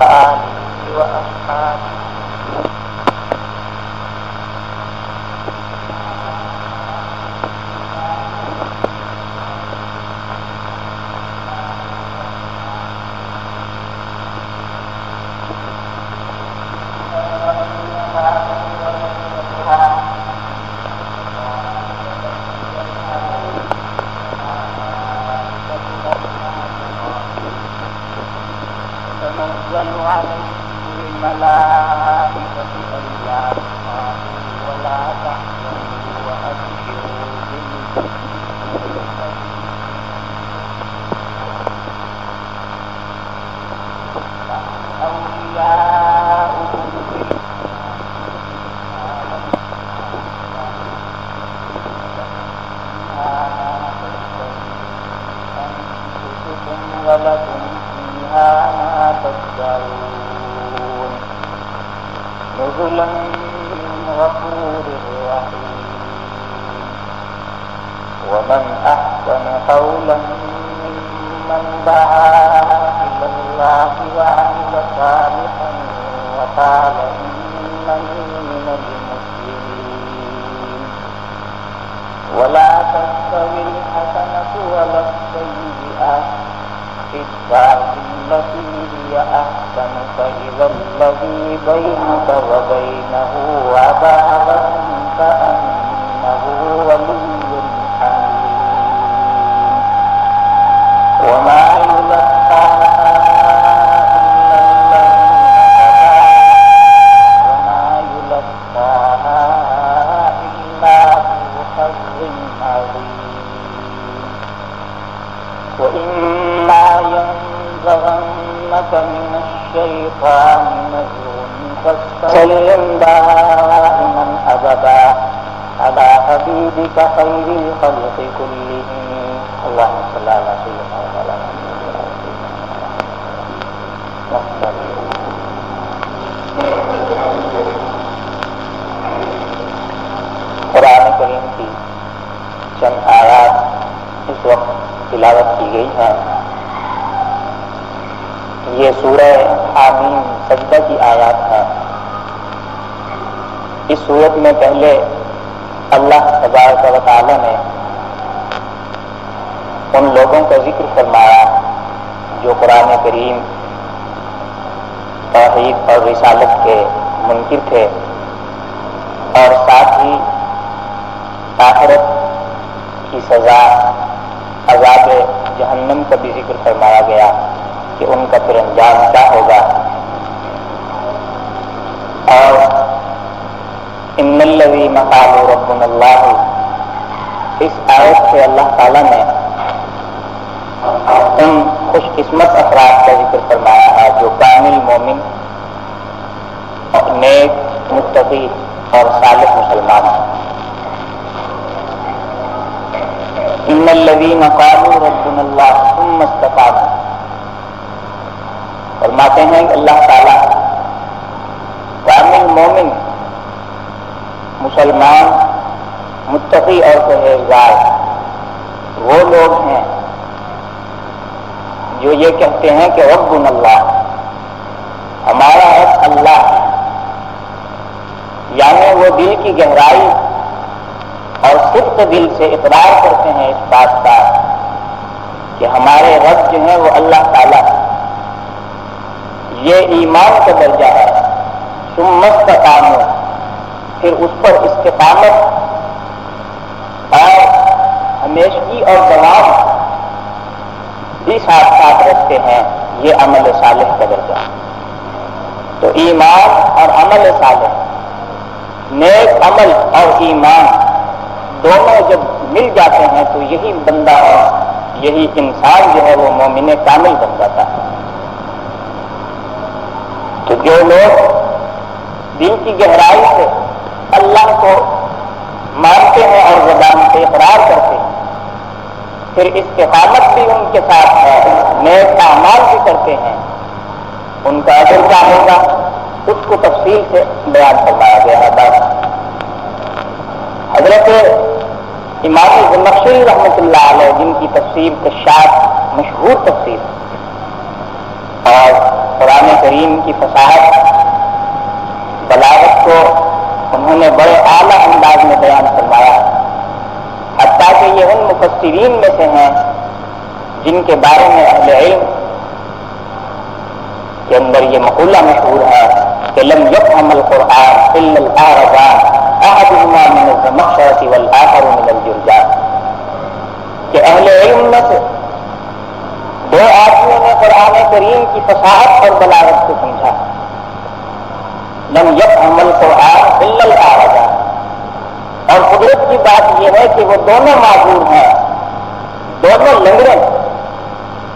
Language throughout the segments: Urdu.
آله وأصحابه تنزل عليهم الملائكة ألا تخافوا ولا تحزنوا وأبشروا أولياؤكم ولكم فيها ما تدعون نزلا من غفور رحيم ومن أحسن قولا ممن دعا إلى الله وعمل صالحا وقال إنني من المسلمين ولا تستوي الحسنة ولا السيئة ادفع بالتي هي أحسن فإذا الذي بينك وبينه عداوة كأنه ولي حميم وما يلقاها إلا الذين وما يلقاها إلا ذو حظ عظيم وإما ينزغنك من الشيطان نزغ فاستعذ دائما أبدا على حبيبك خير الخلق كلهم اللهم صل على سيدنا مولانا قرآن کریم کی چند آیات اس وقت تلاوت کی گئی ہے. یہ سورہ حامیم سجدہ کی آیات ہے. اس سورت میں پہلے اللہ تبارک و تعالی نے ان لوگوں کا ذکر فرمایا جو قرآن کریم توحید اور رسالت کے منکر تھے، اور ساتھ ہی آخرت کی سزا عذاب جہنم کا بھی ذکر فرمایا گیا کہ ان کا پھر انجام کیا ہوگا. اور ان الذین قالوا ربنا اللہ، اس آیت سے اللہ تعالیٰ نے ان خوش قسمت افراد کا ذکر فرمایا ہے جو کامل مومن، نیک، متقی اور صالح مسلمان ہیں. ان الذین قالوا ربنا اللہ ثم استقاموا، فرماتے ہیں کہ اللہ تعالیٰ کامل مومن، مسلمان، متقی اور پرہیزگار وہ لوگ ہیں جو یہ کہتے ہیں کہ ربنا اللہ، ہمارا رب اللہ ہے. یعنی وہ دل کی گہرائی اور صدق دل سے اقرار کرتے ہیں اس بات کا کہ ہمارے رب جو ہیں وہ اللہ تعالیٰ ہے. یہ ایمان کا درجہ ہے. ثم استقاموا، پھر اس پر استقامت اور ہمیشگی اور دوام بھی ساتھ ساتھ رکھتے ہیں، یہ عمل صالح کا درجہ ہے. تو ایمان اور عمل صالح، نیک عمل اور ایمان دونوں جب مل جاتے ہیں تو یہی بندہ اور یہی انسان جو ہے وہ مومن کامل بن جاتا ہے. تو جو لوگ دل کی گہرائی سے اللہ کو مانتے ہیں اور زبان سے اقرار کرتے ہیں، پھر استقامت بھی ان کے ساتھ ہے، نیک اعمال بھی کرتے ہیں، ان کا اجر کیا ہوگا اس کو تفصیل سے بیان فرمایا گیا ہے. بات حضرت امام زمخشری رحمۃ اللہ علیہ جن کی تفسیر کشاف مشہور تفسیر اور قرآن کریم فصاحت بلاغت کو انہوں نے بڑے اعلیٰ انداز میں بیان فرمایا، حتیٰ کہ یہ ان مفسرین میں سے ہیں جن کے بارے میں اہل علم کے اندر یہ مقولہ مشہور ہے کہ لم يفهم القرآن الا الاعرجان احدهما من الزمخشرة والآخر من الجرجان، کہ اہل علم میں سے دو آدمیوں نے قرآن کریم کی فصاحت اور بلاغت کو سمجھا، لم يفهم القرآن الا الاعرجان، اور قدرت کی بات یہ ہے کہ وہ دونوں معذور ہیں، دونوں لنگڑے،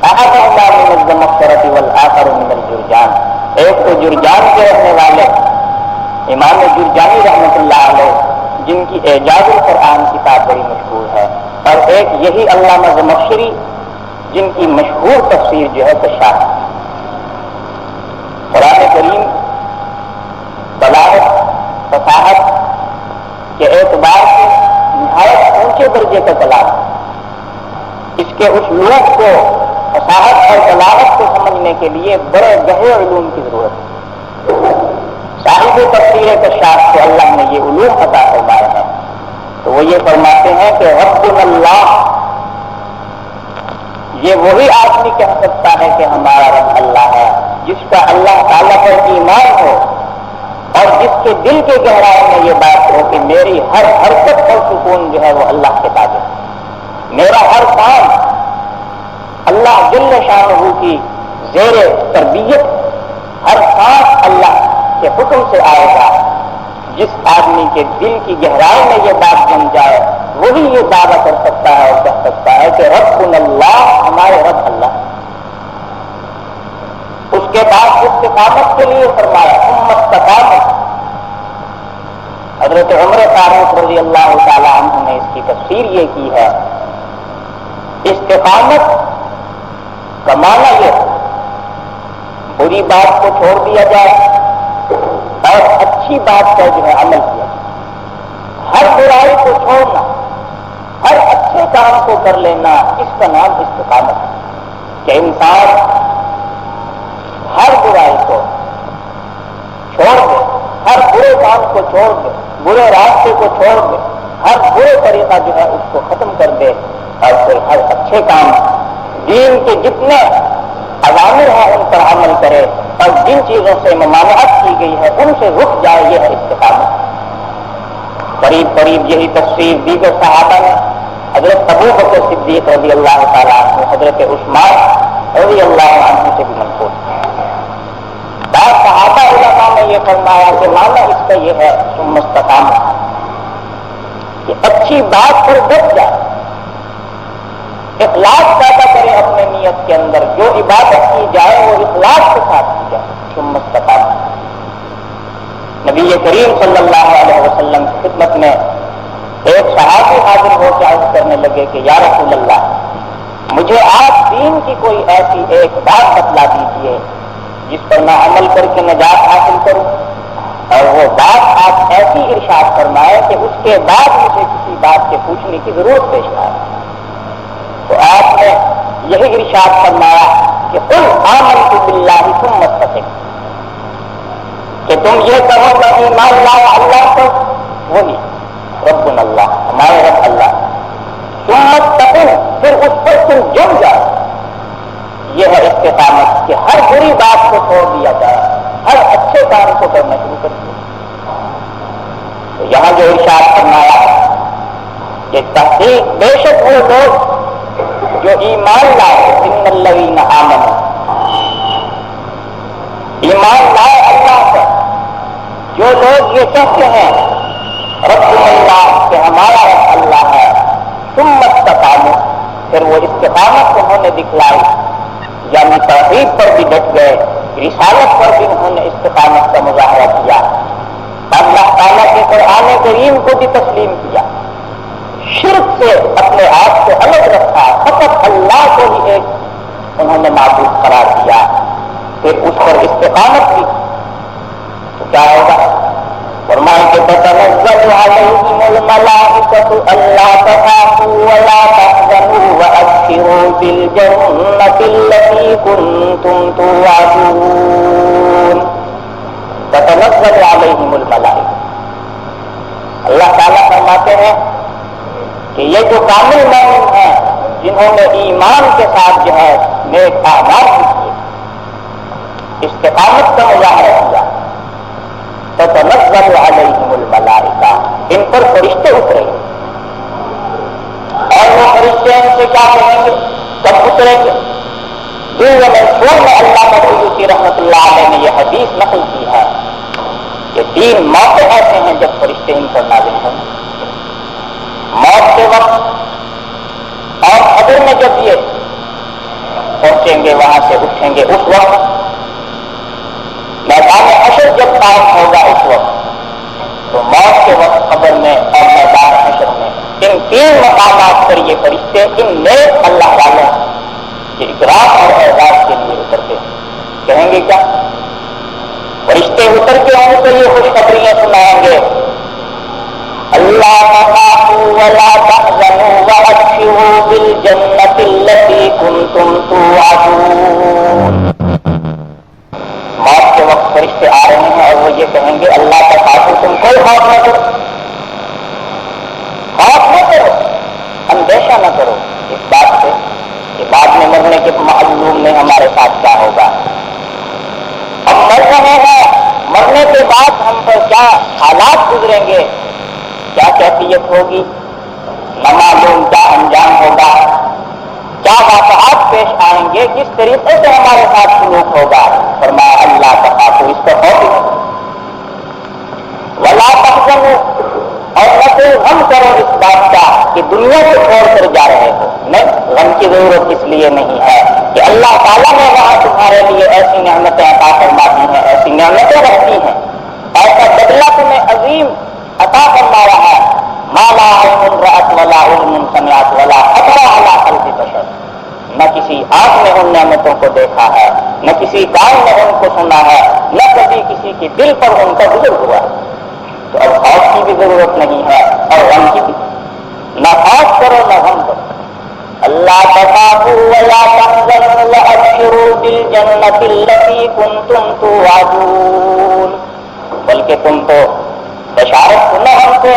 احدهما من الزمخشرة والآخر من الجرجان، ایک تو جرجان کے رہنے والے امام جرجانی رحمۃ اللہ علیہ جن کی اعجاز القرآن کتاب بڑی مشہور ہے، اور ایک یہی علامہ زمخشری جن کی مشہور تفسیر جو ہے کشاف۔ قرآن کریم بلاغت فصاحت کے اعتبار سے نہایت اونچے درجے کا کلام، اس کے اسلوب کو فصاحت اور بلاغت کو سمجھنے کے لیے بڑے گہرے علوم کی ضرورت ہے۔ صاحب تفسیر کشاف کو اللہ نے یہ علوم عطا فرمائے ہیں، تو وہ یہ فرماتے ہیں کہ رب اللہ، یہ وہی آدمی کہہ سکتا ہے کہ ہمارا رب اللہ ہے جس کا اللہ تعالیٰ پر ایمان ہو اور جس کے دل کے گہرائی میں یہ بات ہو کہ میری ہر حرکت اور سکون جو ہے وہ اللہ کے تابع ہے، میرا ہر کام اللہ جل شانہ کی زیر تربیت، ہر سانس اللہ کے حکم سے آئے گا۔ جس آدمی کے دل کی گہرائی میں یہ بات جم جائے وہی یہ دعویٰ کر سکتا ہے اور کہہ سکتا ہے کہ رب اللہ، ہمارے رب اللہ۔ اس کے بعد استقامت کے لیے فرمایا استقامت، حضرت عمر فاروق رضی اللہ تعالی عنہ نے اس کی تفسیر یہ کی ہے، استقامت کا معنی یہ بری بات کو چھوڑ دیا جائے اور اچھی بات کا جو ہے عمل کیا جائے، ہر برائی کو چھوڑنا، ہر اچھے کام کو کر لینا، اس کا نام استقامت ہے کہ انسان ہر برائی کو چھوڑ دے، ہر برے کام کو چھوڑ دے، برے راستے کو چھوڑ دے، ہر برے طریقہ جو ہے اس کو ختم کر دے، اور پھر ہر اچھے کام دین کے جتنے اوامر ہیں ان پر عمل کرے، اور جن چیزوں سے ممانعت کی گئی ہے ان سے رک جائے، یہ ہے استقامت۔ قریب قریب یہی تفسیر دیگر صحابہ نے، حضرت ابو بکر صدیق رضی اللہ تعالیٰ عنہ، حضرت عثمان رضی اللہ عنہ سے بھی منقول۔ بعض صحابہ علماء نے یہ فرمایا کہ معنی اس کا یہ ہے ثم استقامت، کہ اچھی بات پر ڈٹ جائے، اخلاص پیدا کرے اپنے نیت کے اندر، جو عبادت کی جائے وہ اخلاص کے ساتھ کی جائے، ثم استقامت۔ نبی کریم صلی اللہ علیہ وسلم کی خدمت میں ایک صحابی حاضر ہو کے عرض کرنے لگے کہ یا رسول اللہ، مجھے آپ دین کی کوئی ایسی ایک بات بتلا دیجیے جس پر میں عمل کر کے نجات حاصل کروں، اور وہ بات آپ ایسی ارشاد فرمائے کہ اس کے بعد مجھے کسی بات کے پوچھنے کی ضرورت پیش نہ آئے۔ تو آپ نے یہی ارشاد فرمایا کہ قل آمنت باللہ ثم استقم، کہ تم یہ کہو کہ ایمان لاؤ اللہ پر، وہی ربنا اللہ، ہمارے رب اللہ، ثم استقم، پھر اس پر تم جم جاؤ۔ یہ ہے استقامت کہ ہر بری بات کو چھوڑ دیا جائے، ہر اچھے کام کو کرنا شروع کر دیا۔ تو یہاں جو ارشاد فرمایا کہ تحقیق بے شک وہ لوگ جو ایمان لائے، ان الذین آمنوا، ایمان لائے اللہ پر، جو لوگ یہ کہتے ہیں رب اللہ کہ ہمارا رب اللہ ہے، ثم استقاموا، پھر وہ استقامت انہوں نے دکھلائی، یعنی توحید پر بھی ڈٹ گئے، رسالت پر بھی انہوں نے استقامت کا مظاہرہ کیا، اللہ تعالیٰ کے قرآن کریم کو بھی تسلیم کیا، شرک سے اپنے آپ کو الگ رکھا، فقط اللہ کو ہی ایک انہوں نے معبود قرار دیا، پھر اس پر استقامت کی، تو کیا ہوگا؟ فرمائیں کہ تتنزل علیہم الملائکۃ الا تخافوا ولا تحزنوا وابشروا بالجنۃ التي كنتم توعدون. تتنزل علیہم الملائکۃ، اللہ تعالیٰ فرماتے ہیں کہ یہ جو کامل مومن ہیں جنہوں نے ایمان کے ساتھ جو ہے نیک اعمال کیے، استقامت کا مظاہرہ کیا، تتنزل علیہم الملائکہ، ان پر فرشتے اتریں گے. اور وہ فرشتے ان سے کیا کہیں گے، کب اتریں گے؟ منصور میں اللہ مدعوتی رحمۃ اللہ علیہ نے یہ حدیث نقل کی ہے کہ 3 موقع ایسے ہیں جب فرشتے ان پر نازل ہوں گے. موت کے وقت اور قبر میں جب یہ پہنچیں گے، وہاں سے اٹھیں گے، اس وقت میدان حشر جب قائم ہوگا، اس وقت تو موت کے وقت قبر میں اور میدان حشر میں ان 3 مقامات پر یہ فرشتے ان نیک اللہ والوں کے اکرام اور اعزاز کے لیے اترتے ہیں. کہیں گے کیا؟ فرشتے اتر کے ان کو یہ خوشخبریاں سنائیں گے، اللہ تخافوا ولا تحزنوا وابشروا بالجنۃ التي كنتم توعدون. موت کے وقت فرشتے آ رہے ہیں اور وہ یہ کہیں گے اللہ تخافوا، تم کوئی خوف نہ کرو، خوف نہ کرو، اندیشہ نہ کرو اس بات سے کہ بعد میں مرنے کے معلوم میں ہمارے ساتھ کیا ہوگا. ہم مر رہے ہیں، مرنے کے بعد ہم پر کیا حالات گزریں گے، کیا کیفیت ہوگی، نہ معلوم کیا انجام ہوگا، کیا واقعات پیش آئیں گے، کس طریقے سے ہمارے ساتھ سلوک ہوگا. فرمایا اللہ تخافوا، اس پر خوف نہ ولا تحزنوا، اور نہ کوئی غم کرو اس بات کا کہ دنیا کو چھوڑ کر جا رہے ہو. نہیں، غم کی ضرورت اس لیے نہیں ہے کہ اللہ تعالیٰ نے وہاں تمہارے لیے ایسی نعمتیں عطا فرما دی ہیں، ایسی نعمتیں رکھی ہیں، ایسا بدلہ تمہیں عظیم عطا فرما رہا ہے. ما لا عین رأت ولا اذن سمعت ولا خطر علی قلب بشر، نہ کسی آنکھ نے ان نعمتوں کو دیکھا ہے، نہ کسی کان نے ان کو سنا ہے، نہ کبھی کسی کے دل پر ان کا گزر ہوا ہے. تو اب خوف کی بھی ضرورت نہیں ہے اور غم کی بھی. نہ خوف کرو نہ غم کرو. اللہ تخافوا ولا تحزنوا وابشروا بالجنۃ التي كنتم توعدون، بلکہ تم تو بشارت سنو، ہم سے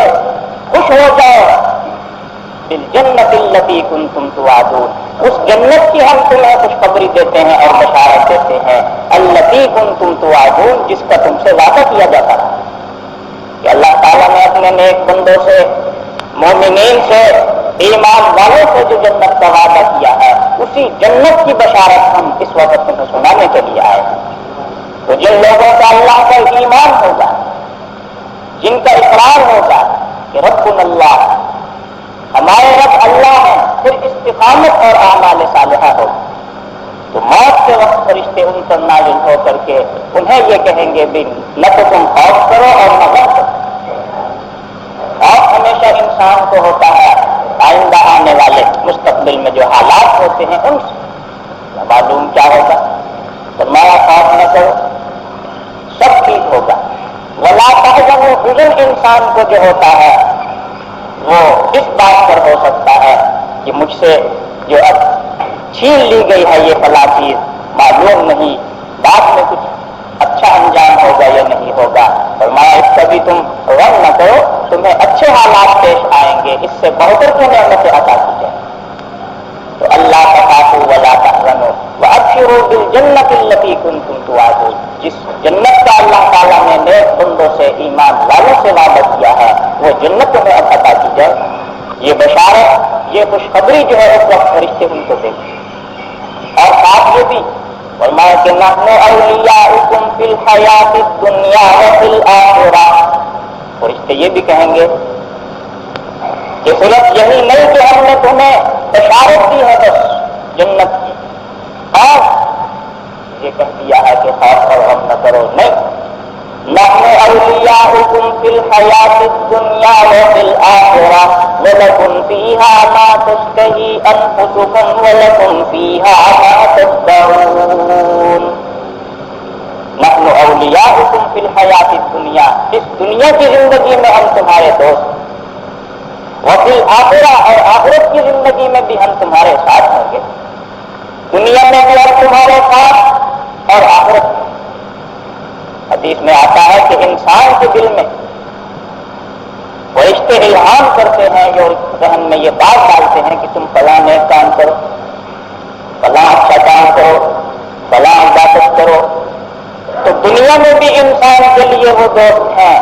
خوش ہو جاؤ. بالجنۃ التي كنتم توعدون، اس جنت کی ہم تمہیں خوشخبری دیتے ہیں اور بشارت دیتے ہیں. التي كنتم توعدون، جس کا تم سے وعدہ کیا جاتا ہے کہ اللہ تعالیٰ نے اپنے نیک بندوں سے، مومنین سے، ایمان والوں سے جو جنت کا وعدہ کیا ہے، اسی جنت کی بشارت ہم اس وقت تمہیں سنانے کے لیے آئے ہیں. تو جن لوگوں کا اللہ کا ایمان ہوگا، جن کا اقرار ہوگا کہ ربنا اللہ، ہمارے رب اللہ ہیں، پھر استقامت اور اعمال صالحہ ہوگی، تو موت کے وقت فرشتے ان پر نازل ہو کر کے انہیں یہ کہیں گے بھی نہ تو تم خوف کرو اور نہ غم کرو. خوف ہمیشہ انسان کو ہوتا ہے آئندہ آنے والے مستقبل میں جو حالات ہوتے ہیں ان سے، نہ معلوم کیا ہوگا. فرمایا خوف نہ کرو، سب ٹھیک ہوگا. ولا تحزنوا، حزن انسان کو جو ہوتا ہے وہ اس بات پر ہو سکتا ہے کہ مجھ سے جو اب چھین لی گئی ہے یہ فلاں چیز، معلوم نہیں بعد میں کچھ اچھا انجام ہوگا یا نہیں ہوگا. فرمایا اس کا بھی تم غم نہ کرو، تمہیں اچھے حالات پیش آئیں گے، اس سے بہتر کی نعمتیں عطا کی جائیں. تو اللہ تخافوا ولا تحزنوا وابشروا بالجنۃ التي كنتم توعدون، جس جنت کا اللہ تعالیٰ نے نیک بندوں سے، ایمان والوں سے وعدہ کیا ہے، وہ جنت تمہیں اب عطا کی جائے. یہ بشارت، یہ خوشخبری جو ہے اس وقت فرشتے ان کو دیں گے. اور ساتھ یہ بھی فرمایا کہ نحن اولیاؤکم فی الحیات الدنیا وفی الآخرہ، فرشتے یہ بھی کہیں گے کہ صرف یہی نہیں کہ ہم نے تمہیں بشارت دی ہے بس جنت کی، اور یہ کہہ دیا ہے کہ خوف اور غم نہ کرو. نہیں، نحن اولیاؤکم فی الحیات الدنیا وفی الآخرہ ولکم فیہا ما تشتہی انفسکم ولکم فیہا ما تدعون. نحن اولیاؤکم فی الحیات الدنیا، اس دنیا کی زندگی میں ہم تمہارے دوست، وفی الآخرہ اور آخرت کی زندگی میں بھی ہم تمہارے ساتھ ہوں گے، دنیا میں بھی ہم تمہارے ساتھ اور آخرت میں۔ حدیث میں آتا ہے کہ انسان کے دل میں فرشتے الہام کرتے ہیں جو ذہن میں یہ بات ڈالتے ہیں کہ تم فلاں نیک کام کرو، فلاں اچھا کام کرو، فلاں عبادت کرو، تو دنیا میں بھی انسان کے لیے وہ دوست ہیں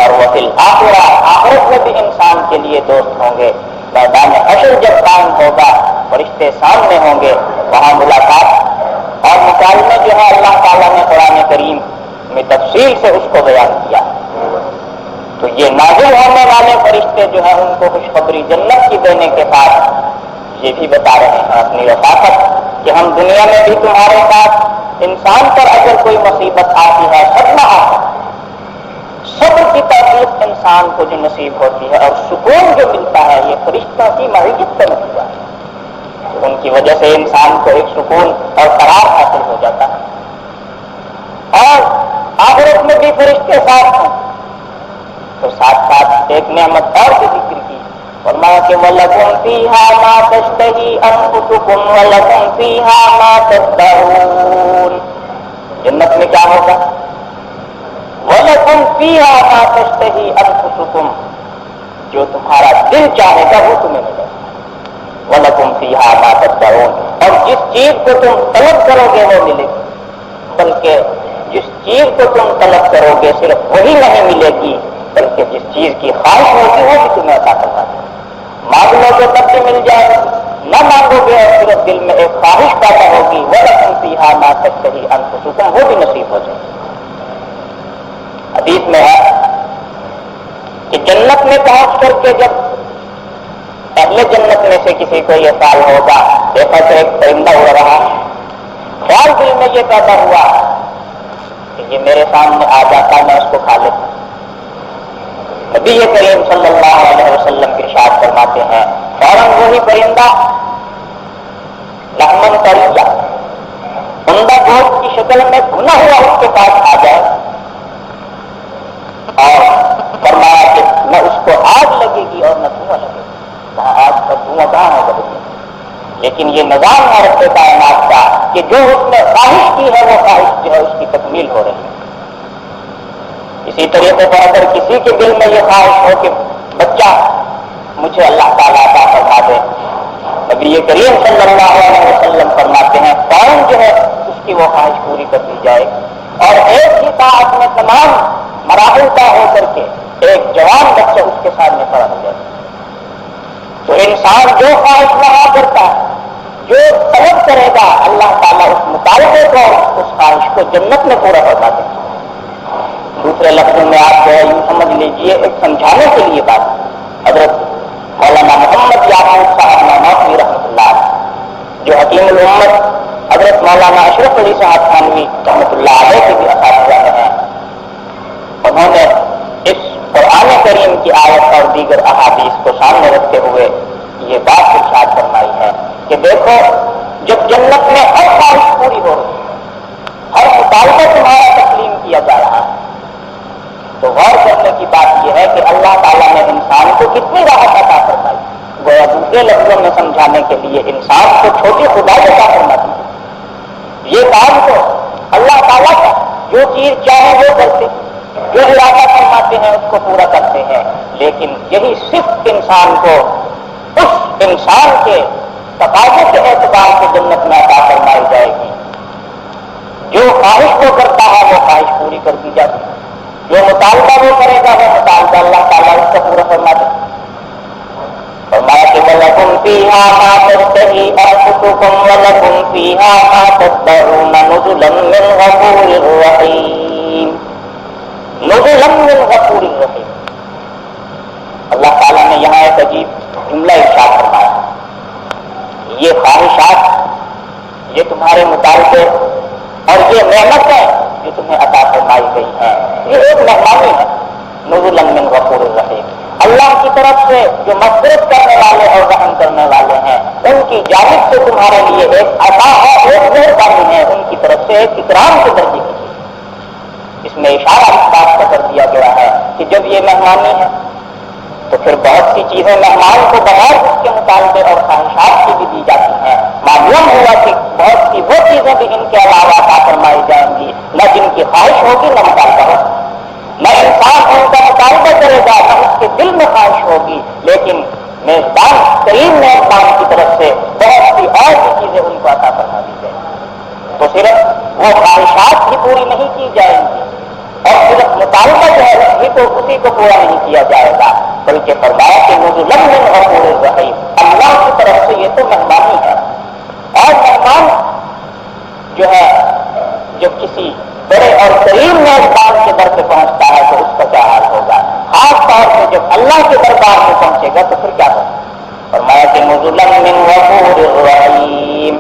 اور وہ فی الآخرہ آخرت میں بھی انسان کے لیے دوست ہوں گے۔ میدان حشر جب قائم ہوگا، فرشتے سامنے ہوں گے، وہاں ملاقات اور مکالمے جو ہے اللہ تعالیٰ نے قرآن کریم میں تفصیل سے اس کو بیان کیا۔ تو یہ نازل ہونے والے فرشتے جو ہیں ان کو خوشخبری جنت کی دینے کے بعد یہ بھی بتا رہے ہیں اپنی رفاقت کہ ہم دنیا میں بھی تمہارے ساتھ، انسان پر اگر کوئی مصیبت آتی ہے، صدمہ آتا ہے، صبر کی توفیق انسان کو جو نصیب ہوتی ہے اور سکون جو ملتا ہے، یہ فرشتوں کی معیت کا نتیجہ ہے۔ ان کی وجہ سے انسان کو ایک سکون اور قرار حاصل ہو جاتا ہے۔ اور آخرت میں بھی فرشتے ساتھ ہیں، تو ساتھ ساتھ ایک نعمت اور بھی ذکر کی، فرمایا کہ وَلَكُمْ فِيهَا مَا تَشْتَهِي أَنفُسُكُمْ وَلَكُمْ فِيهَا مَا تَدَّعُونَ۔ جنت میں کیا ہوگا؟ وَلَكُمْ فِيهَا مَا تَشْتَهِي أَنفُسُكُمْ، جو تمہارا دل چاہے گا وہ تمہیں ملے گا۔ وَلَكُمْ فِيهَا مَا تَدَّعُونَ، اور جس چیز کو تم طلب کرو گے وہ ملے گی، بلکہ جس چیز کو تم طلب کرو گے صرف وہی نہیں ملے گی، بلکہ جس چیز کی خواہش ہوگی وہ بھی تمہیں عطا کروا دے گا۔ مانگ لو گے تب بھی مل جائے گا، نہ مانگو گے اور صرف دل میں ایک خواہش پیدا ہوگی، وَلَكُمْ فِيهَا مَا تَشْتَهِي أَنفُسُكُمْ، وہ بھی نصیب ہو جائے گی۔ حدیث میں ہے کہ جنت میں پہنچ کر کے جب اہل جنت میں سے کسی کو یہ خیال ہوگا، دیکھا کہ ایک پرندہ اڑ رہا، خیال دل میں یہ پیدا ہوا کہ یہ میرے سامنے آ جاتا، میں اس کو کھا لیتا۔ نبی کریم صلی اللہ علیہ وسلم ارشاد فرماتے ہیں فوراً وہی پرندہ لحمن طریا، عمدہ گوشت کی شکل میں بھنا ہوا اس کے پاس آ جائے اور فرمایا کہ نہ اس کو آگ لگے گی اور نہ دھواں لگے گی۔ وہاں آگ کا دھواں کہاں ہے کبھی، لیکن یہ نظام ہے رب کائنات کا کہ جو اس نے خواہش کی ہے وہ خواہش جو ہے اس کی تکمیل ہو رہی ہے۔ اسی طریقے پر اگر کسی کے دل میں یہ خواہش ہو کہ بچہ مجھے اللہ تعالیٰ عطا فرما دے، نبی کریم صلی اللہ علیہ وسلم فرماتے ہیں فوراً جو ہے اس کی وہ خواہش پوری کر دی جائے اور ایک ہی ساتھ میں تمام مراحل طے ہو کر کے ایک جوان بچہ اس کے سامنے کھڑا ہو جائے۔ تو انسان جو خواہش رہا کرتا ہے، جو طلب کرے گا، اللہ تعالیٰ اس مطالبے کو، اس خواہش کو جنت میں پورا کروا دے۔ دوسرے لفظوں میں آپ جو ہے یوں سمجھ لیجئے، ایک سمجھانے کے لیے بات، حضرت مولانا محمد یعقوب صاحب نانوتوی رحمۃ اللہ علیہ، جو حکیم الامت حضرت مولانا اشرف علی صاحب تھانوی رحمۃ اللہ علیہ کے بھی اساتذہ ہیں، انہوں نے اس قرآن کریم کی آیت اور دیگر احادیث کو سامنے رکھتے ہوئے یہ بات ارشاد فرمائی ہے کہ دیکھو جب جنت میں ہر خواہش پوری ہو رہی ہے، ہر مطالبہ تمہارا تسلیم کیا جا رہا ہے، تو غور کرنے کی بات یہ ہے کہ اللہ تعالیٰ نے انسان کو کتنی راحت عطا فرمائی۔ گویا دوسرے لفظوں میں سمجھانے کے لیے انسان کو چھوٹی خدا عطا فرماتی ہے۔ یہ کام تو اللہ تعالیٰ کا، جو چیز چاہے وہ کرتے، جو ارادہ فرماتے ہیں اس کو پورا کرتے ہیں، لیکن یہی صرف انسان کو اس انسان کے تقاضے کے اعتبار سے جنت میں عطا فرمائی جائے گی۔ جو خواہش کو کرتا ہے وہ خواہش پوری کر دی جاتی ہے، جو مطالبہ وہ کرے گا وہ مطالبہ اللہ تعالیٰ اس کو پورا فرما دے۔ فرمایا کہ وَلَكُمْ فِيهَا مَا تَشْتَهِي أَنفُسُكُمْ وَلَكُمْ فِيهَا مَا تَدَّعُونَ نُزُلًا مِّنْ غَفُورٍ رَّحِيمٍ۔ نُزُلًا مِّنْ غَفُورٍ رَّحِيمٍ، اللہ تعالیٰ نے یہاں ایک عجیب جملہ ارشاد فرمایا، یہ خواہشات، یہ تمہارے مطالبے اور یہ نعمتیں جو تمہیں عطا فرمائی گئی ہیں، یہ ایک مہمانی ہے۔ نزلا من غفور الرحیم، اللہ کی طرف سے جو مغفرت کرنے والے اور رحم کرنے والے ہیں ان کی جانب سے تمہارے لیے ایک عطا ہے، ایک مہربانی ہے، ان کی طرف سے ایک اکرام کے درجے کی چیز۔ اس میں اشارہ اس بات کا کر دیا گیا ہے کہ جب یہ مہمانی ہے تو پھر بہت سی چیزیں مہمان کو بغیر اس کے مطالبے اور خواہشات کی بھی دی جاتی ہیں۔ معلوم ہوا کہ بہت سی وہ چیزیں بھی ان کے علاوہ عطا فرمائی جائیں گی، نہ جن کی خواہش ہوگی نہ مطالبہ ہوگا، نہ انسان ان کا مطالبہ کرے گا نہ اس کے دل میں خواہش ہوگی، لیکن میزبان کریم میزبان کی طرف سے بہت سی اور بھی چیزیں ان کو عطا فرما دی جائیں گی۔ تو صرف وہ خواہشات بھی پوری نہیں کی جائیں گی اور صرف مطالبہ جو ہے اسی کو پورا نہیں کیا جائے گا، بلکہ فرمایا کہ نزلا من غفور رحیم، اللہ کی طرف سے یہ تو مہمانی ہے۔ اور مہمان جو ہے جب کسی بڑے اور کریم میزبان کے در پہ پہنچتا ہے تو اس کا کیا حال ہوگا، خاص طور سے جب اللہ کے دربار میں پہنچے گا تو پھر کیا ہوگا۔ فرمایا کہ نزلا من غفور رحیم،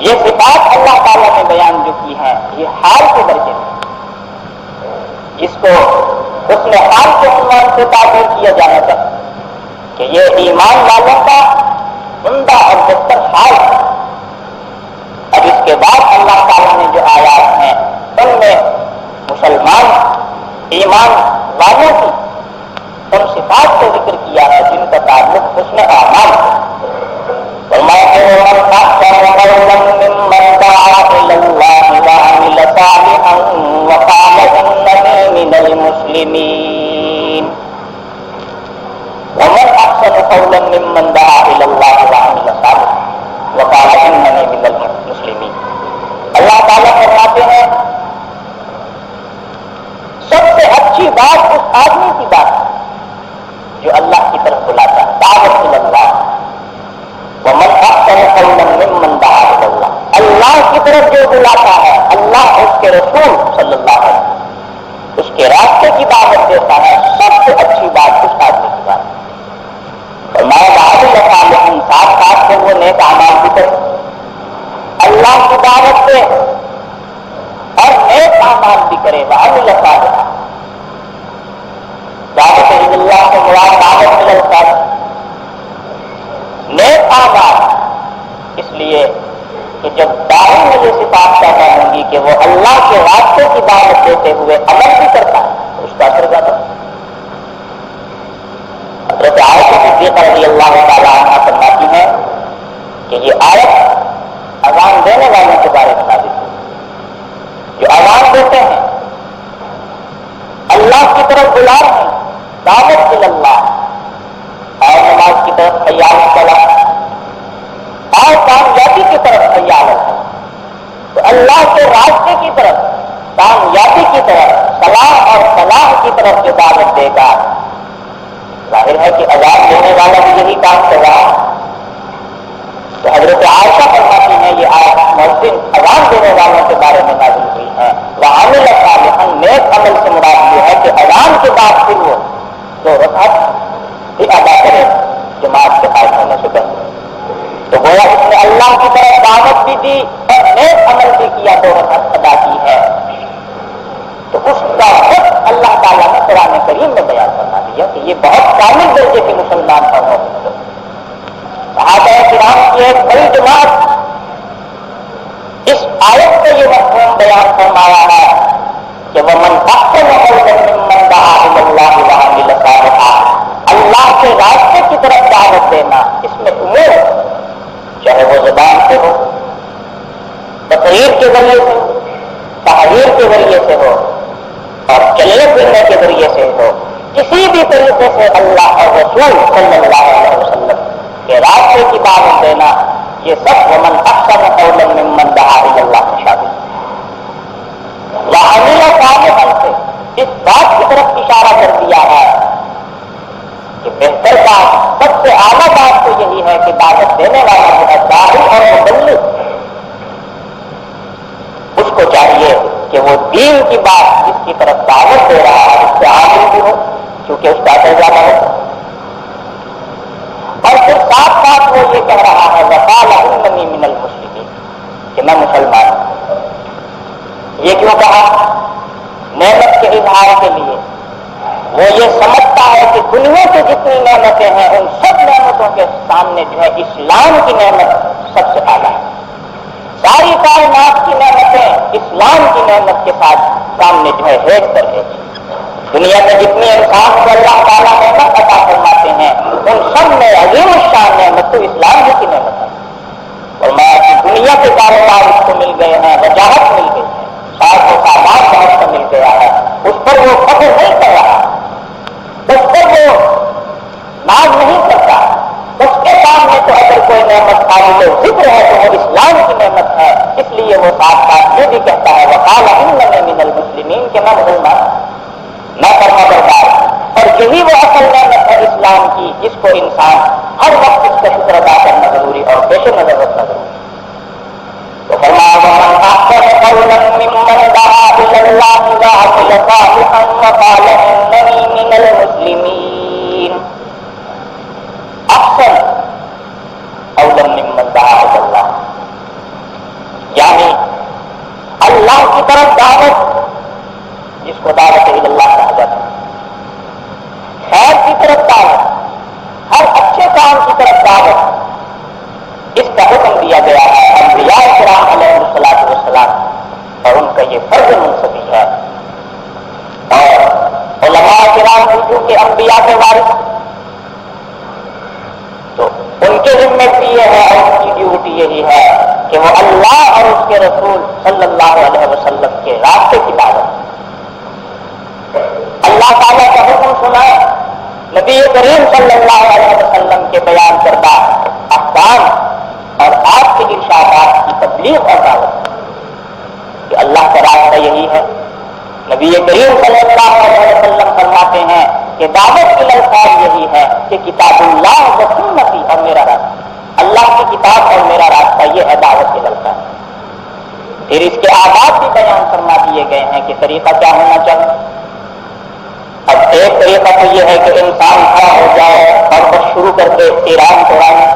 یہ صفات اللہ تعالیٰ نے بیان جو کی ہیں یہ حال کے درجے میں، اس کو حسن حال کے عنوان سے تعبیر کیا جانا چاہیے کہ یہ ایمان والوں کا عمدہ اور بہتر حال ہے۔ اب اس کے بعد اللہ تعالیٰ نے جو آیات ہیں ان میں مسلمان ایمان والوں کی ان صفات کا ذکر کیا ہے جن کا تعلق حسن اعمال ہے۔ فرمایا کہ ومن احسن قولا ممن دعا الى الله وعمل صالحا وقال انني من المسلمين، ومن احسن قولا ممن دعا الى الله وعمل صالحا وقال انني من المسلمين۔ اللہ تعالیٰ فرماتے ہیں سب سے اچھی بات اس آدمی کی بات ہے جو اللہ کی طرف بلاتا ہے، دعوت الى اللہ۔ ومن احسن قولا ممن دعا الى اللہ، اللہ کی طرف جو بلاتا ہے، اللہ اس کے رسول صلی اللہ علیہ وسلم اس کے راستے کی دعوت دیتا ہے، سب سے اچھی بات اس آدمی کی بات ہے۔ اور میں وعمل صالحا، ساتھ ساتھ پھر وہ نیک اعمال کی طرف اللہ کی دعوت دے اور نیک اعمال بھی کرے، وعمل صالحا۔ دعوت اللہ سے مراد دعوت الى نیک اعمال، اس لیے کہ جب داعی میں یہ صفات پیدا ہوں گی کہ وہ اللہ کے راستے کی دعوت دیتے ہوئے عمل بھی کرتا ہے تو اس کا اثر زیادہ ہے۔ حضرت عائشہ صدیقہ رضی اللہ تعالیٰ عنہ فرماتی ہیں کہ یہ آیت اذان دینے والوں کے بارے میں نازل ہوئی، جو اذان دیتے ہیں، اللہ کی طرف بلا رہے ہیں، دعوت اللہ اور نماز کی طرف حیال الصلاۃ اور کامیابی کی طرف حیال ہے، تو اللہ کے راستے کی طرف، کامیابی کی طرف، صلاح اور صلاح کی طرف جو دعوت دے گا، ظاہر ہے کہ اذان دینے والا بھی یہی کام کر رہا ہے۔ تو حضرت عائشہ فرماتی ہیں یہ آیت مؤذن اذان دینے والوں کے بارے میں نازل ہوئی ہے۔ وعمل صالحا، نیک عمل سے مراد یہ ہے کہ اذان کے بعد پھر وہ 2 رکعت بھی ادا کرے جماعت کے قائم ہونے سے پہلے۔ تو گویا اس نے اللہ کی طرف دعوت بھی دی اور نیک عمل بھی کیا، 2 رکعت ادا کی ہے، تو اس کا حق اللہ تعالیٰ نے قرآن کریم میں بیان فرما دیا کہ یہ بہت کامل درجے کے مسلمان اور صحابہ کرام کی ایک بڑی جماعت اس آیت میں یہ مفہوم بیان فرمایا ہے کہ ومن احسن قولا ممن دعا الى اللہ وعمل صالحا، اللہ کے راستے کی طرف دعوت دینا، اس میں امور چاہے وہ زبان سے ہو، تقریر کے ذریعے سے ہو، تحریر کے ذریعے سے ہو اور چلنے پھرنے کے ذریعے سے ہو، کسی بھی طریقے سے اللہ اور رسول صلی اللہ علیہ وسلم کے راستے کی دعوت دینا، یہ سب ومن احسن قولا ممن دعا الى اللہ میں شامل ہے۔ وعمل صالحا سے اس بات کی طرف اشارہ کر دیا ہے کہ بہتر بات، سب سے اعلیٰ بات تو یہی ہے کہ دعوت دینے والا جو ہے داعی اور مبلغ، اس کو چاہیے کہ وہ دین کی بات جس کی طرف دعوت دے رہا ہے اس سے عامل بھی ہو، کیونکہ اس کا اثر زیادہ ہو، اور پھر ساتھ ساتھ وہ یہ کہہ رہا ہے وقال اننی من المسلمین، کہ میں مسلمان ہوں۔ یہ کیوں کہا؟ نعمت کے اظہار کے لیے، وہ یہ سمجھتا ہے کہ دنیا کی جتنی نعمتیں ہیں ان سب نعمتوں کے سامنے جو ہے اسلام کی نعمت سب سے اعلیٰ ہے. ساری کائنات کی نعمتیں اسلام کی نعمت کے ساتھ سامنے جو ہے ہیج پر ہے. دنیا میں جتنی انسان کو اللہ تعالیٰ نعمت عطا فرماتے ہیں ان سب میں عظیم الشان نعمت تو اسلام ہی کی نعمت ہے. اور میں دنیا کے کاروبار اس کو مل گئے ہیں، وجاہت مل گئی ہے، ساتھ و سامان بہت کا مل گیا ہے، اس پر وہ فخر نہیں کر رہا، اس پر وہ ناز نہیں کرتا. اس کے سامنے تو اگر کوئی نعمت قابل ذکر ہے تو وہ اسلام کی نعمت ہے. اس لیے وہ ساتھ ساتھ یہ بھی کہتا ہے وقال اننی من المسلمین کہ میں مسلمان، میں فرمانبردار. اور یہی وہ اصل نعمت ہے اسلام کی جس کو انسان ہر وقت اس کا شکر ادا کرنا ضروری اور پیش نظر رکھنا ضروری. تو فرمایا ومن احسن قولا ممن دعا الى الله وعمل صالحا وقال انني من المسلمين. احسن قولا ممن دعا الى الله، یعنی اللہ کی طرف دعوت جس کو دعوت الى اللہ کہا جاتا ہے، خیر کی طرف دعوت، ہر اچھے کام کی طرف دعوت، اس کا حکم دیا گیا ہے انبیاء کرام علیہ الصلوۃ والسلام، اور ان کا یہ فرض منصبی ہے. اور علماء کرام چونکہ انبیاء کے وارث تو ان کے ذمہ بھی یہ ہے اور ان کی ڈیوٹی یہی ہے کہ وہ اللہ اور اس کے رسول صلی اللہ علیہ وسلم کے راستے کی دعوت، اللہ تعالیٰ کا حکم سنائے، نبی کریم صلی اللہ علیہ وسلم کے بیان کردہ احکام اور آپ کے ارشادات کی تبلیغ اور دعوت، کہ اللہ کا راستہ یہی ہے. نبی کریم صلی اللہ علیہ وسلم فرماتے ہیں کہ دعوت کی الفاظ یہی ہے کہ کتاب اللہ و سنتی، اور میرا راستہ، اللہ کی کتاب اور میرا راستہ، یہ ہے دعوت کی الفاظ. پھر اس کے آداب بھی بیان فرما دیے گئے ہیں کہ طریقہ کیا ہونا چاہیے. اب ایک طریقہ تو یہ ہے کہ انسان کھڑا ہو جائے اور بس شروع کر کے ایران توڑانے،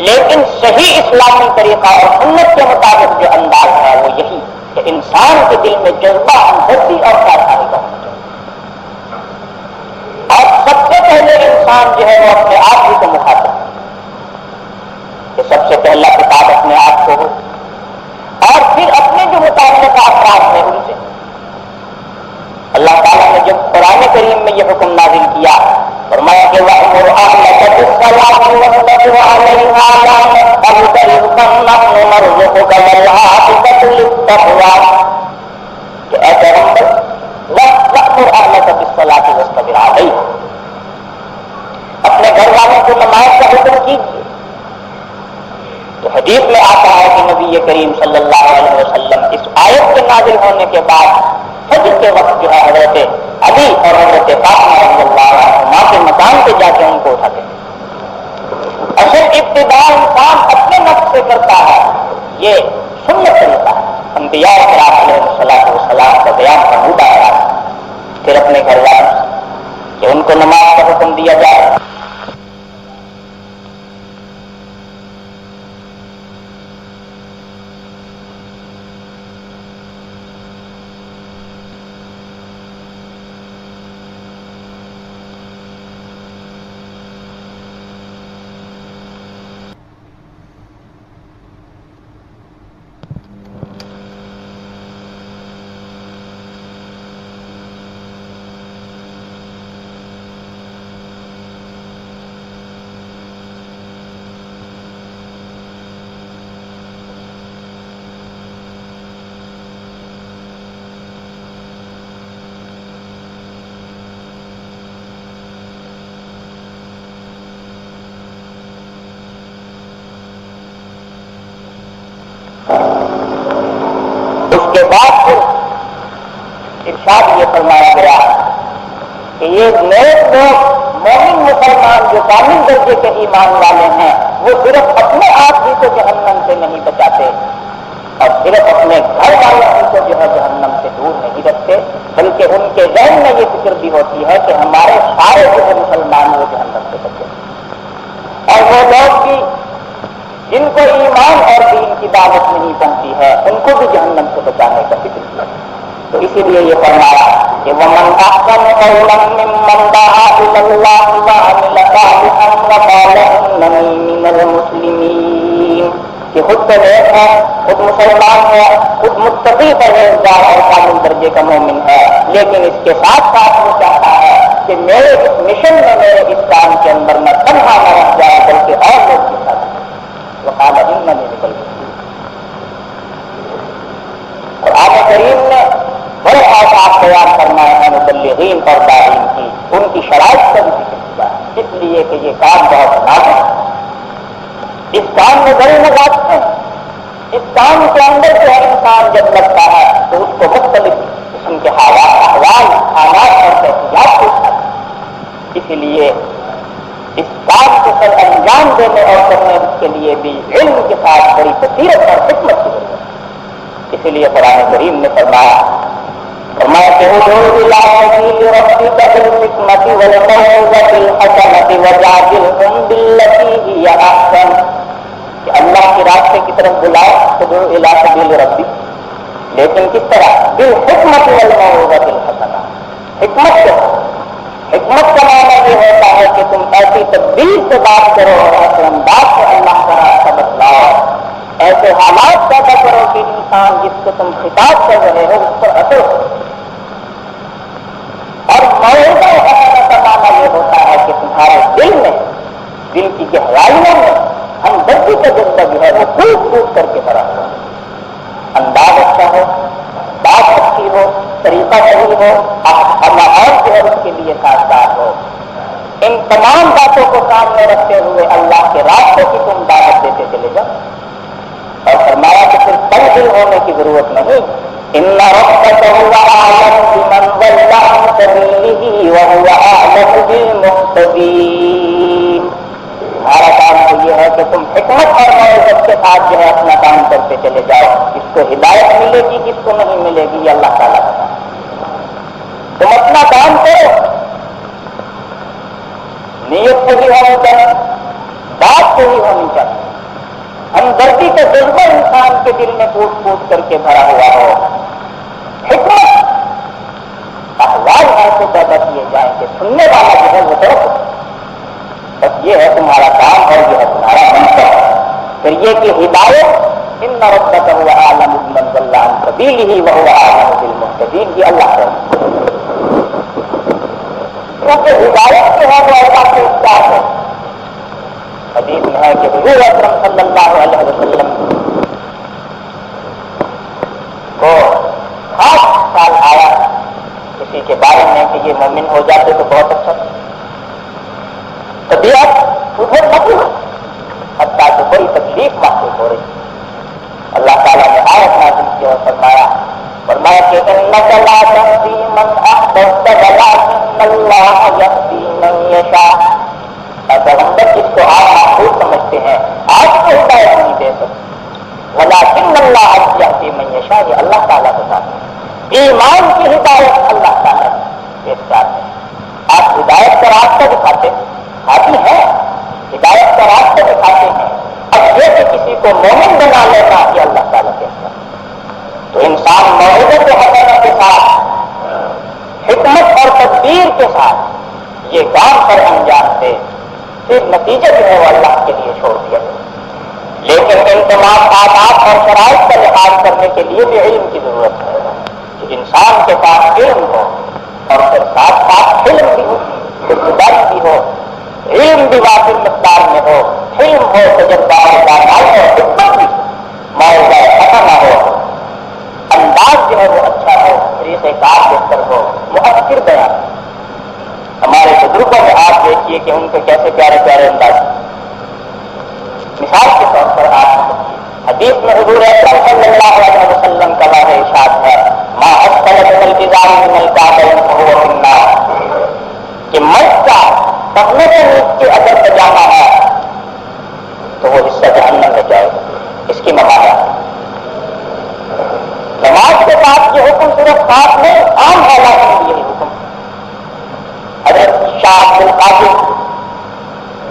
لیکن صحیح اسلامی طریقہ اور سنت کے مطابق جو انداز ہے وہ یہی کہ انسان کے دل میں جذبہ ہمدردی اور سازگاری کا ہونا چاہیے. اور سب سے پہلے انسان جو ہے وہ اپنے آپ ہی کو مخاطب کہ سب سے پہلا خطاب اپنے آپ کو ہو، اور پھر اپنے جو متعلقہ افراد ہیں ان سے. اللہ تعالیٰ نے جب قرآن کریم میں یہ حکم نازل کیا فرمایا کہ وَأْمُرْ أَهْلَكَ بِالصَّلَاةِ وَاصْطَبِرْ عَلَيْهَا لَا نَسْأَلُكَ رِزْقًا نَحْنُ نَرْزُقُكَ وَالْعَاقِبَةُ لِلتَّقْوَىٰ، کہ اے پیغمبر وَأْمُرْ أَهْلَكَ بِالصَّلَاةِ وَاصْطَبِرْ عَلَيْهَا، اپنے گھر والوں کو نماز کا حکم کیجیے. تو حدیث میں آتا ہے کہ نبی کریم صلی اللہ علیہ وسلم اس آیت کے نازل ہونے کے بعد فجر کے وقت جو ہے حضرت علی اور حضرت فاطمہ رضی اللہ عنہما کے مکان پہ جا کے ان کو اٹھاتے ہیں. اصل ابتدا انسان اپنے نفس سے کرتا ہے، یہ سنت طریقہ ہے. انبیاء کرام علیہ الصلوۃ والسلام کا بیان کا مدعا ہے، پھر اپنے گھر والوں سے کہ ان کو نماز کا حکم دیا جائے. کے بعد پھر ارشاد یہ فرمایا گیا کہ یہ نیک لوگ مومن مسلمان جو کامل درجے کے ایمان والے ہیں وہ صرف اپنے آپ ہی کو جہنم سے نہیں بچاتے اور صرف اپنے گھر والوں ہی کو جو ہے جہنم سے دور نہیں رکھتے، بلکہ ان کے ذہن میں یہ فکر بھی ہوتی ہے کہ ہمارے سارے جو ہے مسلمان وہ جہنم سے بچے. اور وہ لوگ بھی جن کو ایمان اور دین کی دعوت نہیں پہنچی ہے ان کو بھی جہنم سے بچانے کا فکر کیا. تو اسی لیے یہ فرمایا کہ وَمَنْ أَحْسَنُ قَوْلًا مِّمَّنْ دَعَا إِلَى اللَّهِ وَعَمِلَ صَالِحًا وَقَالَ إِنَّنِي مِنَ الْمُسْلِمِينَ کہ خود تو نیک ہے، خود مسلمان ہے، خود متقی پرہیزگار اور کامل درجے کا مومن ہے، لیکن اس کے ساتھ ساتھ وہ چاہتا ہے کہ میرے اس مشن میں، میرے اس کام کے اندر میں تنہا نہ رہ جائے بلکہ اور لوگ کے ساتھ وقال اننی من المسلمین۔ قرآن کریم نے بڑے اوصاف بیان فرمائے ہیں مبلغین اور داعین کی، ان کی شرائط کا بھی ذکر کیا ہے، اس لیے کہ یہ کام بہت نازک ہے، اس کام میں بڑی نجات ہے، اس کام کے اندر جو ہے انسان جب لگتا ہے تو اس کو مختلف قسم کے حالات، احوال، حالات اور کیفیات پیش آتے ہیں۔ اسی لیے اس کام کو سر انجام دینے اور کرنے کے لیے بھی علم کے ساتھ بڑی بصیرت اور حکمت کی ضرورت ہے۔ اسی لیے قرآن کریم نے فرمایا کہ ادعو الی سبیل ربک بالحکمۃ والموعظۃ الحسنۃ وجادلھم باللتی ہی احسن، کہ اللہ کے راستے کی طرف بلاؤ، ادعو الی سبیل ربک، لیکن کس طرح؟ بالحکمۃ والموعظۃ الحسنۃ، حکمت کے ساتھ۔ حکمت کا معنی یہ ہوتا ہے کہ تم ایسی تدبیر سے بات کرو اور ایسے انداز سے اللہ کا راستہ بتلاؤ، ایسے حالات پیدا کرو کہ انسان جس کو تم خطاب کر رہے ہو اس پر اثر ہو۔ اور موعظہ حسنہ کا معنی یہ ہوتا ہے کہ تمہارے دل میں، دل کی گہرائیوں میں ہمدردی کا جذبہ جو ہے وہ پھوٹ پھوٹ کر کے بھرا ہوا، انداز اچھا ہو، بات اچھی ہو، طریقہ صحیح ہو، ماحول جو ہے اس کے لیے سازگار ہو۔ ان تمام باتوں کو سامنے رکھتے ہوئے اللہ کے راستے کی تم دعوت دیتے چلے جاؤ، اور فرمایا کہ صرف تنگ دل ہونے کی ضرورت نہیں، ان ربک هو اعلم بمن ضل عن سبیلہ وهو اعلم بالمهتدین۔ ہمارا کام تو یہ ہے کہ تم حکمت اور موعظت کے ساتھ جو ہے اپنا کام کرتے چلے جاؤ، کس کو ہدایت ملے گی کس کو نہیں ملے گی یہ اللہ تعالیٰ کا کام۔ تم اپنا کام کرو، نیت صحیح ہونی چاہیے، بات صحیح ہونی چاہیے، ہمدردی کا جذبہ انسان کے دل میں پھوٹ پھوٹ کر کے بھرا ہوا ہو، حکمت، احوال ایسے پیدا کیے جائیں کہ سننے والا جو ہے وہ طرف ہو۔ بس یہ ہے تمہارا کام اور یہ ہے تمہارا منصب۔ پھر یہ کہ ہدایت، ان ربک هو اعلم بمن ضل عن سبیلہ وهو اعلم بالمهتدین، یہ اللہ کا کیونکہ ہدایت جو ہے وہ اللہ سے اختیار ہے۔ حدیث میں ہے کہ حضور اکرم صلی اللہ علیہ وسلم کو خاص سال آیا کسی کے بارے میں کہ یہ مومن ہو جاتے تو بہت اچھا، طبیعت ادھر نہیں ہوئی، حتیٰ کہ بڑی تکلیف محسوس ہو رہی۔ اللہ تعالیٰ نے آیت نازل کی اور فرمایا کہ انک لا تهدی من احببت ولکن اللہ یہدی من یشاء۔ پیغمبر جس کو آپ محبوب سمجھتے ہیں آپ کو ہدایت نہیں دے سکتے، ولکن اللہ یہدی من یشاء، یہ اللہ تعالیٰ کے ساتھ ایمان کی ہدایت اللہ تعالیٰ کے ساتھ ہے۔ آپ ہدایت کا راستہ دکھاتے ہیں، ہدایت کا راستہ دکھاتے ہیں، اب یہ کہ کسی کو مومن بنا لینا یہ اللہ تعالیٰ کے ساتھ۔ تو انسان موعظت و حسنہ کے ساتھ، حکمت اور تدبیر کے ساتھ یہ کام پر انجام دے، پھر نتیجہ جو ہے وہ اللہ کے لیے چھوڑ دیا جائے۔ لیکن ان تمام آداب اور شرائط کا لحاظ کرنے کے لیے بھی علم کی ضرورت ہے کہ انسان کے پاس علم ہو، اور پھر ساتھ ساتھ علم بھی ہو، استدلال بھی ہو، علم بھی واضح مقدار میں ہو، علم ہو، تجربہ اور دانائی ہو، حکمت بھی موعظہ حسنہ ہو، انداز جو ہے وہ اچھا ہو، طریقہ کار بہتر ہو، مؤثر بیان۔ ہمارے بزرگوں میں آپ دیکھیے کہ ان کے کیسے پیارے پیارے انداز۔ مثال کے طور پر آپ حدیث میں حضور اکرم صلی اللہ علیہ وسلم کا واضح ارشاد ہے ما اسفل من الازار من الکعبین فهو فی النار، کہ مرد کا پہنے سے نیچے اگر پجامہ ہے تو وہ حصہ جہنم میں جائے گا۔ اس کی ممانعت نماز کے ساتھ یہ حکم صرف خاص نہیں، عام حالات میں یہی حکم۔ حضرت شاہ عبد القادر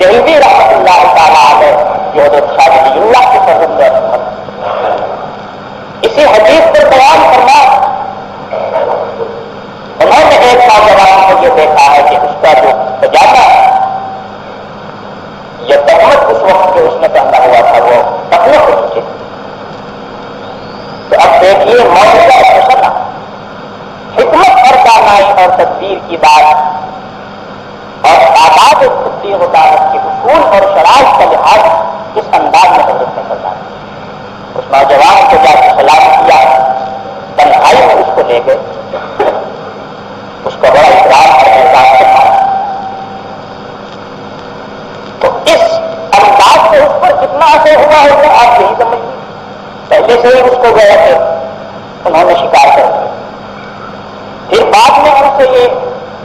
دہلوی رحمۃ اللہ تعالیٰ علیہ جو حضرت شاہ ولی اللہ کے سرزد میں اسی حدیث پر بیان فرما حضرت نے فرمایا. اس نوجوان کو جا کے سلام کیا, تنہائی میں اس کو لے گئے, اس کو بڑا اکرام اور احترام فرمایا. تو اس انداز سے اس پر کتنا اثر ہوا ہوگا آپ یہی سمجھیے. پہلے سے ہی اس کو گئے تھے, انہوں نے شکار کر دیا. پھر بعد میں ان سے یہ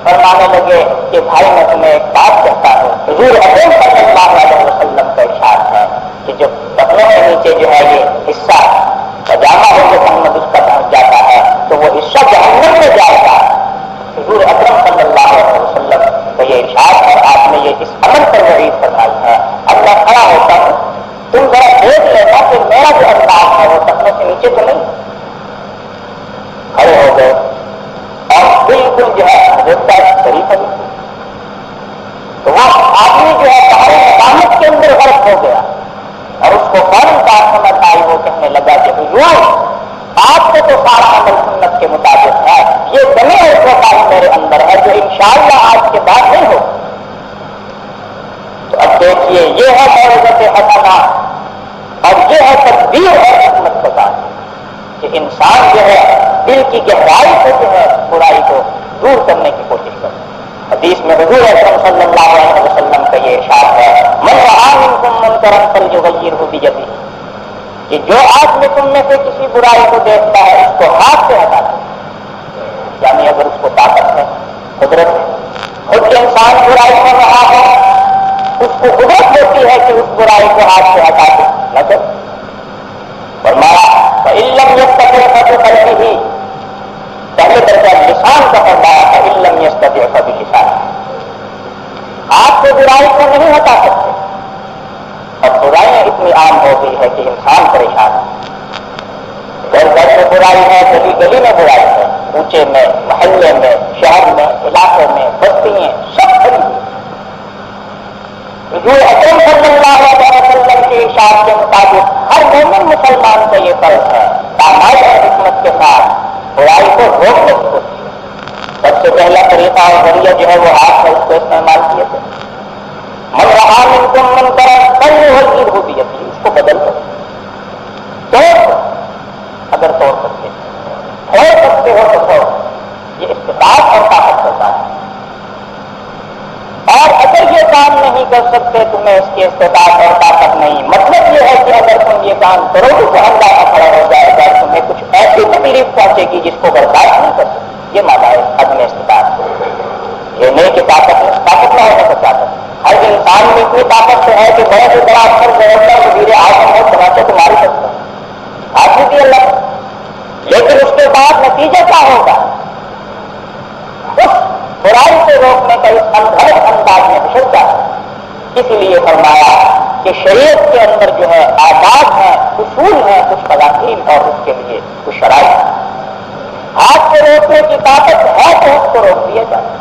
فرمانے لگے کہ بھائی میں تمہیں ایک بات کہتا ہوں. حضور اکرم صلی اللہ علیہ وسلم کا ارشاد ہے کہ جب ٹخنوں کے نیچے جو ہے یہ حصہ پجامہ ہو کے محمد اس کا پہنچ جاتا ہے تو وہ حصہ جہنم میں جائے گا. حضور اکرم صلی اللہ علیہ وسلم کا یہ ارشاد ہے, آپ نے یہ اس عمل پر وعید فرمائی ہے. اب میں کھڑا ہوتا ہوں, تم ذرا دیکھ لینا کہ میرا جو انداز ہے وہ ٹخنوں کے نیچے تو نہیں. کھڑے ہو گئے اور بالکل جو ہے حضرت کا شریف ہے. تو وہ آدمی جو ہے سارے مقامت کے اندر غرق ہو گیا اور اس کو فوراً بات سمجھ آئی. وہ کہنے لگا کہ حضور آپ کو تو سارا عمل سنت کے مطابق ہے, یہ دمے اور کوتاہی میرے اندر ہے جو انشاءاللہ آج کے بعد نہیں ہو. تو اب دیکھیے یہ ہے موعظۃ حسنہ اور یہ ہے تدبیر اور حکمت کے ساتھ کہ انسان جو ہے دل کی گہرائی سے جو ہے برائی کو دور کرنے کی کوشش کرے. حدیث میں حضور اکرم صلی اللہ علیہ وسلم کا یہ ارشاد ہے, من رأى منکم منکرا فلیغیرہ بیدہ, کہ جو آدمی تم میں سے کسی برائی کو دیکھتا ہے اس کو ہاتھ سے ہٹا دے. یعنی اگر اس کو طاقت ہے, قدرت ہے, خود کے انسان برائی کر رہا ہے, اس کو قدرت ہوتی ہے کہ اس برائی کو ہاتھ سے ہٹا دے نہ کر. فرمایا فإن لم يستطع فبقلبه, پہلے درجہ لسان کا فرمایا فإن لم يستطع فبلسانه. ہاتھ سے برائی کو نہیں ہٹا سکتے. اور برائیاں اتنی عام ہو گئی ہے کہ انسان پریشان ہے. گھر گھر میں برائی ہے, گلی گلی میں برائی ہے, کوچے میں, محلے میں, شہر میں, علاقوں میں, بستیاں سب بھری. حضور اکرم صلی اللہ علیہ وسلم کے ارشاد کے مطابق ہر مومن مسلمان کا یہ فرض ہے تامائی اور حکمت کے ساتھ برائی کو روکنے کی کوشش ہے. سب سے پہلا طریقہ اور ذریعہ جو ہے وہ ہاتھ ہے, اس کو استعمال کیے تھے. من رأى منکم منکرا فلیغیرہ بیدہ, اس کو بدل کر توڑ, اگر توڑ سکتے چھوڑ سکتے ہو تو چھوڑ. یہ استطاعت اور طاقت کا کام ہے. اور اگر یہ کام نہیں کر سکتے, تمہیں اس کی استطاعت اور طاقت نہیں, مطلب یہ ہے کہ اگر تم یہ کام کرو تو ہنگامہ کھڑا ہو جائے گا, تمہیں کچھ ایسی تکلیف پہنچے گی جس کو برداشت نہیں کر سکتے. یہ مانا ہے عدم استطاعت. یہ نہیں کہ طاقت نہ ہونے کا طاقت. ہر انسان میں اتنی طاقت ہے کہ بڑے سے بڑا افسر گورنر وزیر اعظم ہو سماجے تمہاری سکتا ہے, آدمی بھی اللہ. لیکن اس کے بعد نتیجہ کیا ہوگا؟ اس برائی سے روکنے کا اس غلط انداز میں بچھڑتا ہے. اسی لیے فرمایا کہ شریعت کے اندر جو ہے آداب ہیں, اصول ہیں, کچھ قوانین اور اس کے لیے کچھ شرائط. ہاتھ سے روکنے کی طاقت ہے تو اس کو روک دیا جائے.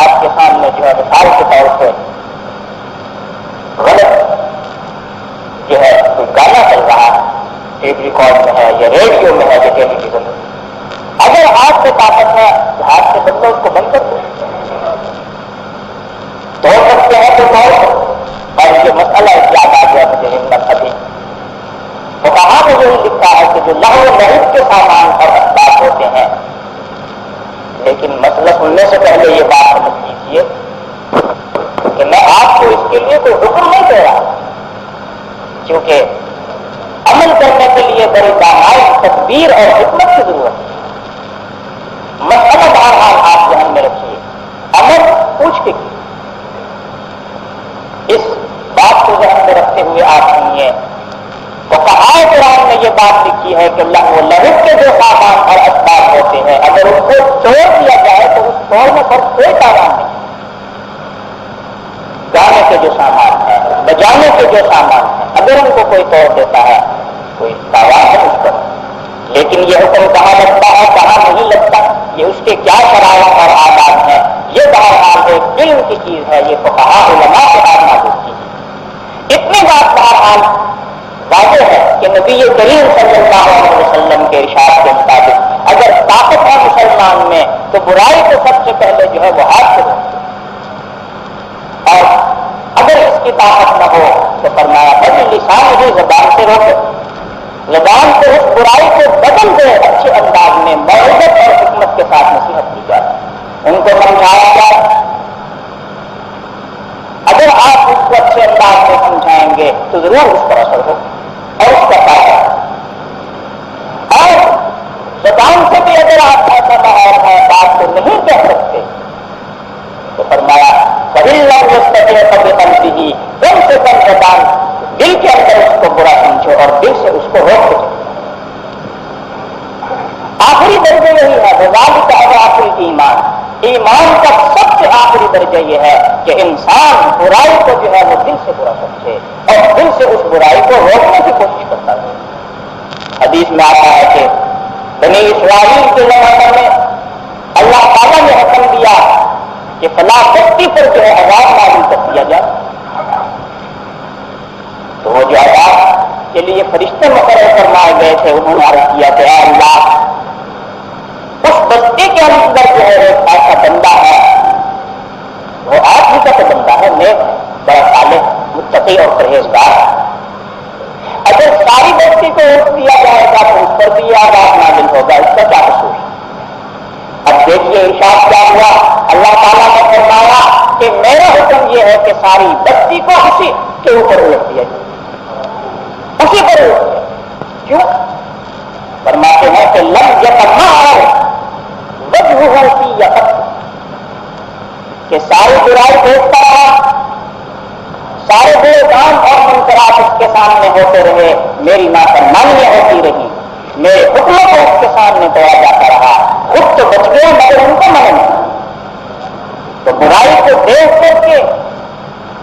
آپ کے سامنے جو ہے مثال کے طور پہ غلط جو ہے کوئی گانا چل رہا ہے, ٹیپ ریکارڈ میں ہے یا ریڈیو میں ہے یا ٹیلی ویژن میں, اگر ہاتھ سے طاقت ہے تو ہاتھ سے بدلو, اس کو بند کر دو. توڑ سکتے ہیں تو توڑ. اور یہ مسئلہ یاد آ گیا مجھے ہمت ابھی تو کہاں میں یہی لکھا ہے کہ جو لہو لہب کے سامان اور اسباب ہوتے ہیں, لیکن مسئلہ سننے سے پہلے یہ بات سمجھ لیجیے کہ میں آپ کو اس کے لیے کوئی حکم نہیں دے رہا, کیونکہ عمل کرنے کے لیے بڑی دانائی, تدبیر اور حکمت کی ضرورت ہے. مسئلہ بہرحال آپ ذہن میں رکھیے, عمل پوچھ کے کیے. اس بات کو ذہن میں رکھتے ہوئے آپ سنیے تو کہاں قرآن نے یہ بات لکھی ہے کہ لہو لہب کے جو سامان اور اسباب ہوتے ہیں اگر ان کو توڑ دیا جائے تو اس توڑنے پر کوئی تاوان نہیں. گانے کے جو سامان ہیں, بجانے کے جو سامان ہیں, اگر ان کو کوئی توڑ دیتا ہے کوئی تاوان ہے اس پر. لیکن یہ حکم کہاں لگتا ہے کہاں نہیں لگتا, یہ اس کے کیا شرائط اور آداب ہیں, یہ بہرحال ایک علم کی چیز ہے. یہ فقہاء علماء کے ہاتھ معلوم کیجیے. اتنی بات بہرحال واضح ہے کہ نبی کریم صلی اللہ علیہ وسلم کے ارشاد کے مطابق اگر طاقت ہے مسلمان میں تو برائی کو سب سے پہلے جو ہے وہ ہاتھ سے روکے. اور اگر اس کی طاقت نہ ہو تو فرمایا بھائی لسان ہی زبان سے روکے، زبان سے اس برائی کو بدل دے، اچھے انداز میں موعظت اور حکمت کے ساتھ نصیحت کی جائے، ان کو سمجھایا جائے۔ اگر آپ اس کو اچھے انداز میں سمجھائیں گے تو ضرور اس پر اثر ہو اور اس کا فائدہ۔ اور زبان سے بھی اگر آپ ایسا ماحول ہے بات کو نہیں کہہ سکتے تو فرمایا کم سے کم زبان دل کے اندر اس کو برا سمجھو اور دل سے اس کو روک دو۔ آخری درجہ یہی ہے وذالک اضعف الایمان، ایمان کا سب سے آخری درجہ یہ ہے کہ انسان برائی کو جو ہے وہ دل سے برا سمجھے اور دل سے اس برائی کو روکنے کی کوشش کرتا ہے۔ حدیث میں آتا ہے کہ بنی اسرائیل کے زمانے میں اللہ تعالیٰ نے حکم دیا کہ فلاں بستی پر جو ہے عذاب نازل کر دیا جائے، تو وہ جو عذاب کے لیے فرشتے مقرر فرمائے گئے تھے انہوں نے عرض کیا کہ اے اللہ اس بستی کے اندر جو ہے ایک ایسا بندہ ہے، وہ آپ ہی کا تو بندہ ہے، نیک ہے، بڑا صالح متقی اور پرہیزگار، اگر ساری بستی کو روک دیا جائے گا تو اس پر بھی یہ عذاب نازل ہوگا، اس کا کیا قصور ہے؟ اب دیکھیے ارشاد کیا ہوا، اللہ تعالیٰ نے فرمایا کہ میرا حکم یہ ہے کہ ساری بستی کو اسی کے اوپر الٹ دیا جائے، اسی پر الٹ دیا۔ کیوں؟ فرماتے ہیں کہ لم یتمہر وجہہ فی یقت، کہ ساری برائی دیکھتا رہا، سارے برے کام اور منکرات اس کے سامنے ہوتے رہے، میری نافرمانیاں ہوتی رہی، میرے حکموں کو اس کے سامنے توڑا جاتا رہا، خود تو بچ گئے مگر ان کو منع نہیں۔ تو برائی کو دیکھ کر کے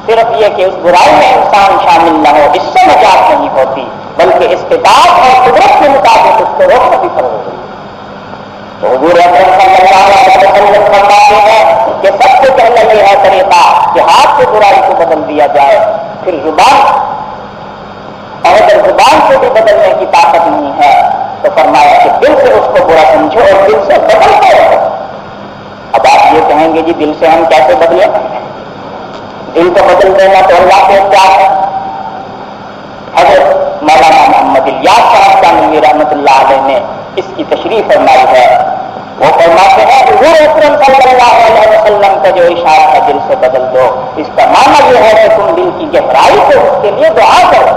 صرف یہ کہ اس برائی میں انسان شامل نہ ہو اس سے نجات نہیں ہوتی، بلکہ استطاعت اور قدرت کے مطابق اس کو روکنا بھی فرض ہوگی۔ تو حضور اکرم صلی اللہ علیہ وسلم فرماتے ہیں کہ سب سے پہلے یہ ہے طریقہ کہ ہاتھ سے برائی کو بدل دیا جائے، پھر زبان، اور اگر زبان سے بھی بدلنے کی طاقت نہیں ہے تو فرمایا کہ دل سے اس کو برا سمجھو اور دل سے بدلتے رہو۔ اب آپ یہ کہیں گے جی دل سے ہم کیسے بدلیں؟ دل کو بدل دینا تو اللہ کے اختیار ہے۔ حضرت مولانا محمد الیاس صاحب کانوی رحمۃ اللہ علیہ نے اس کی تشریح فرمائی ہے، وہ فرماتے ہیں حضور اکرم صلی اللہ علیہ وسلم کا جو ارشاد ہے دل سے بدل دو، اس کا معنی یہ ہے کہ تم دل کی گہرائی سے اس کے لیے دعا کرو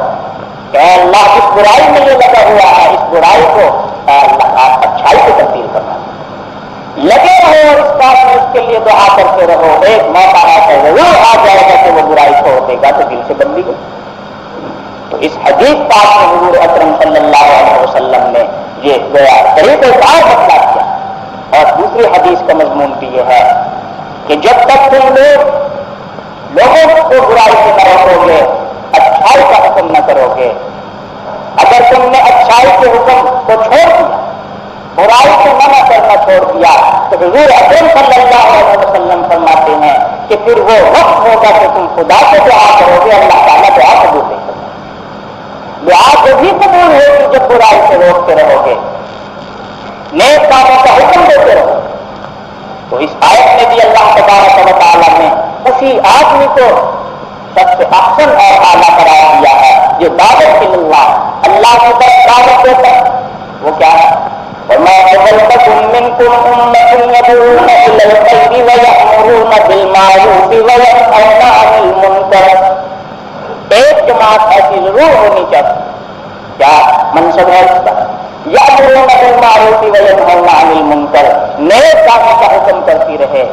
کہ اے اللہ اس برائی میں یہ لگا ہوا ہے، اس برائی کو اے اللہ آپ اچھائی سے تبدیل کرنا، لگے رہو اور اس بات میں اس کے لیے دعا کرتے رہو، ایک موقع ایسا ضرور آ جائے گا کہ وہ برائی چھوڑ دے گا تو دل سے بدلی گئی۔ تو اس حدیث پاک میں حضور اکرم صلی اللہ علیہ وسلم نے یہ گویا طریقہ کار بتلا دیا۔ اور دوسری حدیث کا مضمون بھی یہ ہے کہ جب تک تم لوگوں کو برائی سے نہ روکو گے، اچھائی کا حکم نہ کرو گے، اگر تم نے اچھائی کے حکم کو چھوڑ دیا، برائی سے منع کرنا چھوڑ دیا، تو حضور اکرم صلی اللہ علیہ وسلم فرماتے ہیں کہ پھر وہ وقت ہوگا کہ تم خدا سے دعا کرو گے، اللہ تعالیٰ دعا قبول نہیں کرے۔ دعا کو بھی قبول ہوگی جب برائی سے روکتے رہو گے، نیک کاموں کا حکم دیتے رہو۔ تو اس آیت میں بھی اللہ تبارک و تعالیٰ نے اسی آدمی کو سب سے احسن اور اعلیٰ قرار دیا ہے جو دعوت اللہ کی طرف دعوت دیتا ہے۔ وہ کیا ہے؟ وَمَا تَزَلْتَكُمْ مِنْكُمْ أُمَّةٌ يَدْعُونَ إِلَى الْخَيْرِ وَيَأْمُرُونَ بِالْمَعْرُوفِ وَيَنْهَوْنَ عَنِ الْمُنكَرِ، ایک جماعت ایسی ضرور ہونی چاہیے، کیا منصب ہے اس کا؟ یأمرون بالمعروف وینہون عن المنکر، نیک کاموں کا حکم کرتی رہے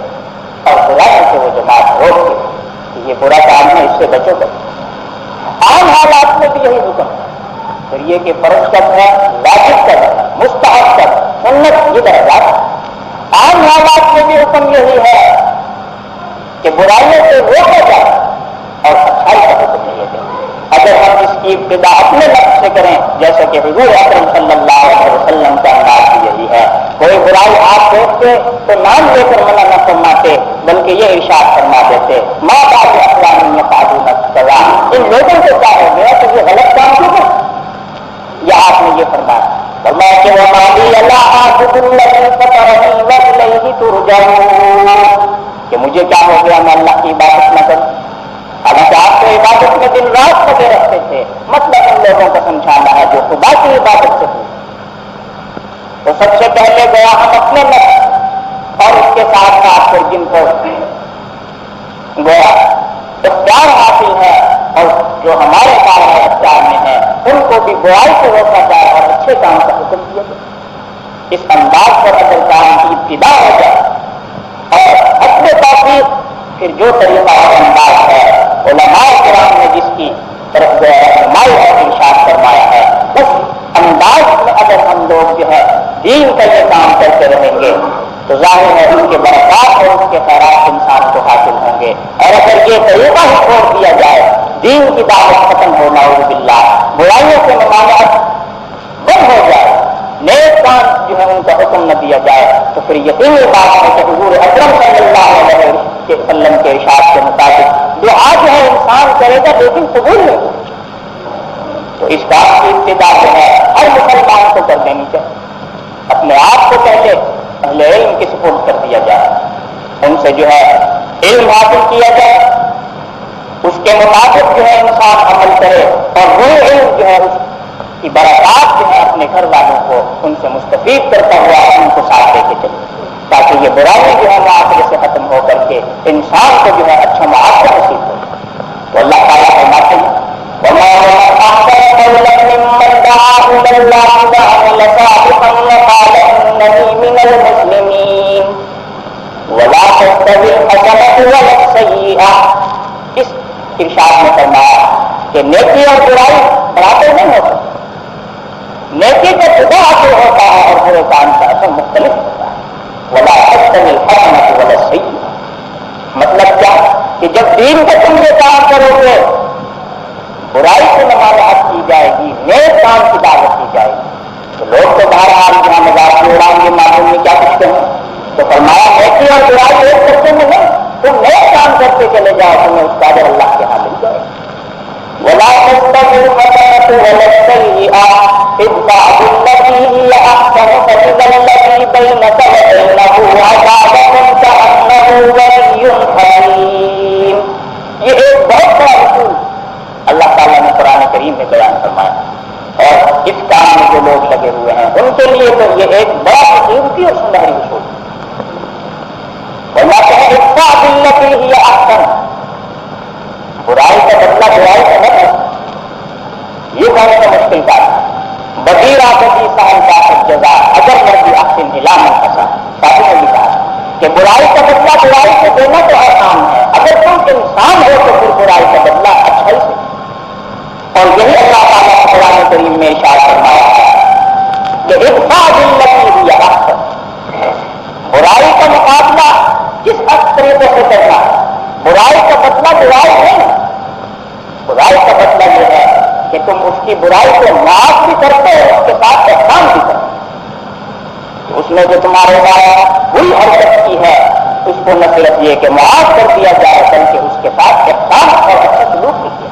اور برائی سے وہ جماعت روکے کہ یہ برا کام ہے، اس سے بچو گے۔ عام حالات میں بھی یہی حکم ہے، پھر یہ کہ فرض کب ہے، واجب کب ہے، مستحب کب، سنت، یہ درجات۔ عام حالات میں بھی حکم یہی ہے کہ برائیوں سے روکا جائے اور اچھائی کا حکم دیا جائے۔ اگر ہم اس کی ابتدا اپنے لفظ سے کریں جیسے کہ حضور اکرم صلی اللہ علیہ وسلم کا انداز بھی یہی ہے، کوئی برائی آپ دیکھتے تو نام لے کر منع نہ فرماتے بلکہ یہ ارشاد فرما دیتے ماں باپ اقوام یفعلون السوء، ان لوگوں کو کیا ہو گیا تو یہ غلط کام کیوں کرتے؟ یہ آپ نے یہ فرمایا فرمایا کہ وما لی لا اعبد الذی فطرنی والیہ ترجعون، کہ مجھے کیا ہو گیا میں اللہ کی عبادت نہ کروں، حالانکہ آپ تو عبادت میں دن رات لگے رکھتے تھے، مطلب ان لوگوں کو سمجھانا ہے جو خدا کی عبادت سے تھے. تو سب سے پہلے گیا ہم اپنے نفس اور اس کے ساتھ ساتھ پھر جن کو گویا اختیار حاصل ہے اور جو ہمارے کام اختیار میں ہیں ان کو بھی برائی سے روکا جائے اور اچھے کام کا حکم دیا جائے. اس انداز پر اگر کام کی ابتدا ہو جائے اور اپنے توفیق پھر جو طریقہ اور انداز ہے علماء کرام نے جس کی طرف رہنمائی اور ارشاد فرمایا ہے اس انداز میں اگر ہم لوگ جو ہے دین کا یہ کام کرتے رہیں گے تو ظاہر ہے اس کے برکات اور اس کے خیرات انسان کو حاصل ہوں گے. اور اگر یہ طریقہ ہی چھوڑ دیا جائے دین کی دعوت ختم ہو نعوذ باللہ برائیوں سے ممانعت بند ہو جائے نیک کام جو ہے ان کا حکم نہ دیا جائے تو پھر یقینی بات ہے کہ حضور اکرم صلی اللہ علیہ وسلم کے ارشاد کے مطابق دعا جو ہے انسان کرے گا لیکن قبول نہیں. تو اس بات کی ابتدا جو ہے ہر مسلمان کو کر دینی چاہیے. اپنے آپ کو پہلے اہل علم کی سپرد کر دیا جائے ان سے جو ہے علم حاصل کیا جائے اس کے مطابق جو ہے انسان عمل کرے اور وہ علم جو ہے اس کی برکات جو ہے اپنے گھر والوں کو ان سے مستفید کرتا ہوا ان کو ساتھ لے کے چلے تاکہ یہ برائی جو ہے معاشرے سے ختم ہو کر کے انسان کو جو ہے اچھا معاشرہ نصیب ہو. تو اللہ تعالیٰ فرماتے ہیں اس ارشاد میں فرمایا کہ نیکی اور برائی برابر نہیں ہوتا. نیکی کا خدا اثر ہوتا ہے اور برے کام کا اثر مختلف ہوتا ہے. ولا تستوي الحسنة ولا السيئة مطلب کیا کہ جب دین کا تم یہ کام کرو گے برائی سے ممانعت کی جائے گی نیک کام کی دعوت کی جائے گی تو لوگ تو بہرحال جہاں مذاق کی اڑان کے معلوم میں کیا پوچھتے ہیں تو فرمایا نیکی اور برائی ایک کرتے میں نہیں تم نیک کام کرتے چلے جاؤ تمہیں اس کا اجر اللہ کے ہاں مل جائے. ولا تستوي الحسنة ولا السيئة ادفع بالتي هي أحسن فإذا الذي بينك وبينه عداوة كأنه ولي حميم. یہ ایک بہت بڑا اصول اللہ تعالیٰ نے قرآن کریم میں بیان فرمایا اور اس کام میں جو لوگ لگے ہوئے ہیں ان کے لیے تو یہ ایک بڑا قیمتی اور سنہری اصول ہے. فرماتے ہیں ادفع بالتي هي أحسن برائی کا بدلہ برائی کا بدلہ یہ کون سا مشکل کام ہے. بغیر آتی سہن کا جزا اگر مرضی احسن الی من احسن صاحب نے لکھا کہ برائی کا بدلہ برائی سے دینا تو آسان ہے اگر تم انسان ہو تو پھر برائی کا بدلہ اچھائی سے. اور یہی اللہ تعالیٰ نے قرآن کریم میں ارشاد فرمایا ہے کہ ادفع بالتي هي احسن برائی کا مقابلہ جس طریقے سے کرنا ہے. برائی کا بدلہ برائی نہیں. برائی کا بدلہ یہ ہے کہ تم اس کی برائی کو معاف بھی کرتے ہو اس کے ساتھ احسان بھی کرتے ہو. اس نے جو تمہارے ساتھ بری حرکت کی ہے اس کو نہ صرف یہ کہ معاف کر دیا جائے بلکہ اس کے ساتھ احسان اور اچھا سلوک بھی کیا.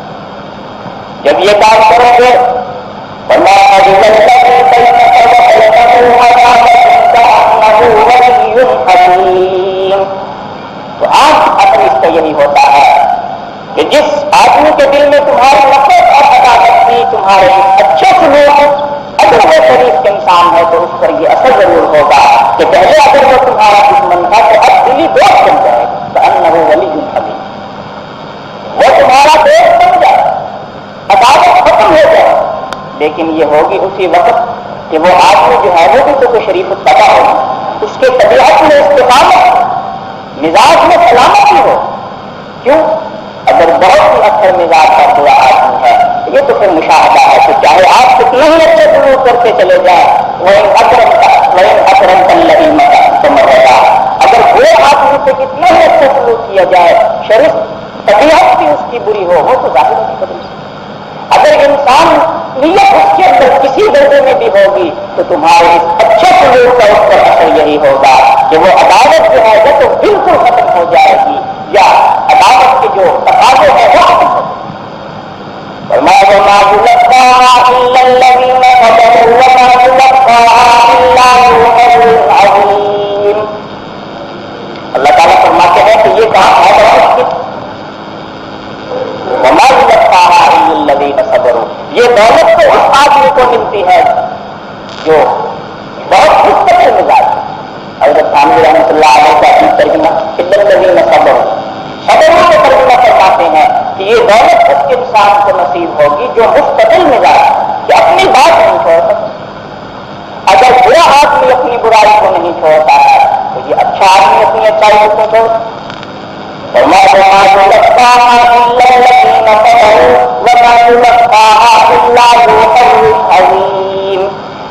جب یہ کام کرو گے تو آپ اصل اس کا یہی ہوتا ہے کہ جس آدمی کے دل میں تمہاری نفرت اور عداوت کی تمہارے اچھے سلوک اگر وہ شریف انسان ہے تو اس پر یہ اثر ضرور ہوگا کہ پہلے اگر وہ تمہارا دشمن تھا تو اب دلی دوست بن جائے تو انه ولی حمید وہ تمہارا دوست بن جائے عداوت ختم ہو جائے. لیکن یہ ہوگی اسی وقت کہ وہ آدمی جو ہے وہ بھی تو کوئی شریف الطبع ہوگی اس کے طبیعت میں استقامت مزاج میں سلامتی ہو. کیوں اگر بہت ہی اچھا مزاج کا برا آدمی ہے یہ تو پھر مشاہدہ ہے کہ چاہے آپ کتنے ہی اچھے سلوک کرتے چلے جائیں اگر وہ آدمی سے کتنا ہی اچھا سلوک کیا جائے شریف طبیعت بھی اس کی بری ہو وہ تو ظاہر نہیں بدل سکتی. اگر انسان نیت اس کے اندر کسی درجے میں بھی ہوگی تو تمہارے اس اچھے سلوک کا اس پر اثر یہی ہوگا کہ وہ عداوت جو ہے وہ تو بالکل ختم ہو جائے گی یا عداوت کے جو تقاضے ہیں وہ ختم ہو جائے گی. اللہ تعالیٰ فرماتے ہیں کہ یہ کام ہے بہت مشکل کو ملتی ہے جو بہت مستقل مزاج ہے. حضرت تھانوی رحمۃ اللہ علیہ کا اپنی ترجمہ الذین صبروا کے ترجمہ فرماتے ہیں کہ یہ دولت اس انسان کو نصیب ہوگی جو مستقل مزاج کہ اپنی بات نہیں چھوڑ سکتا. اگر برا آدمی اپنی برائی کو نہیں چھوڑتا ہے تو یہ اچھا آدمی اپنی اچھائی کو چھوڑ.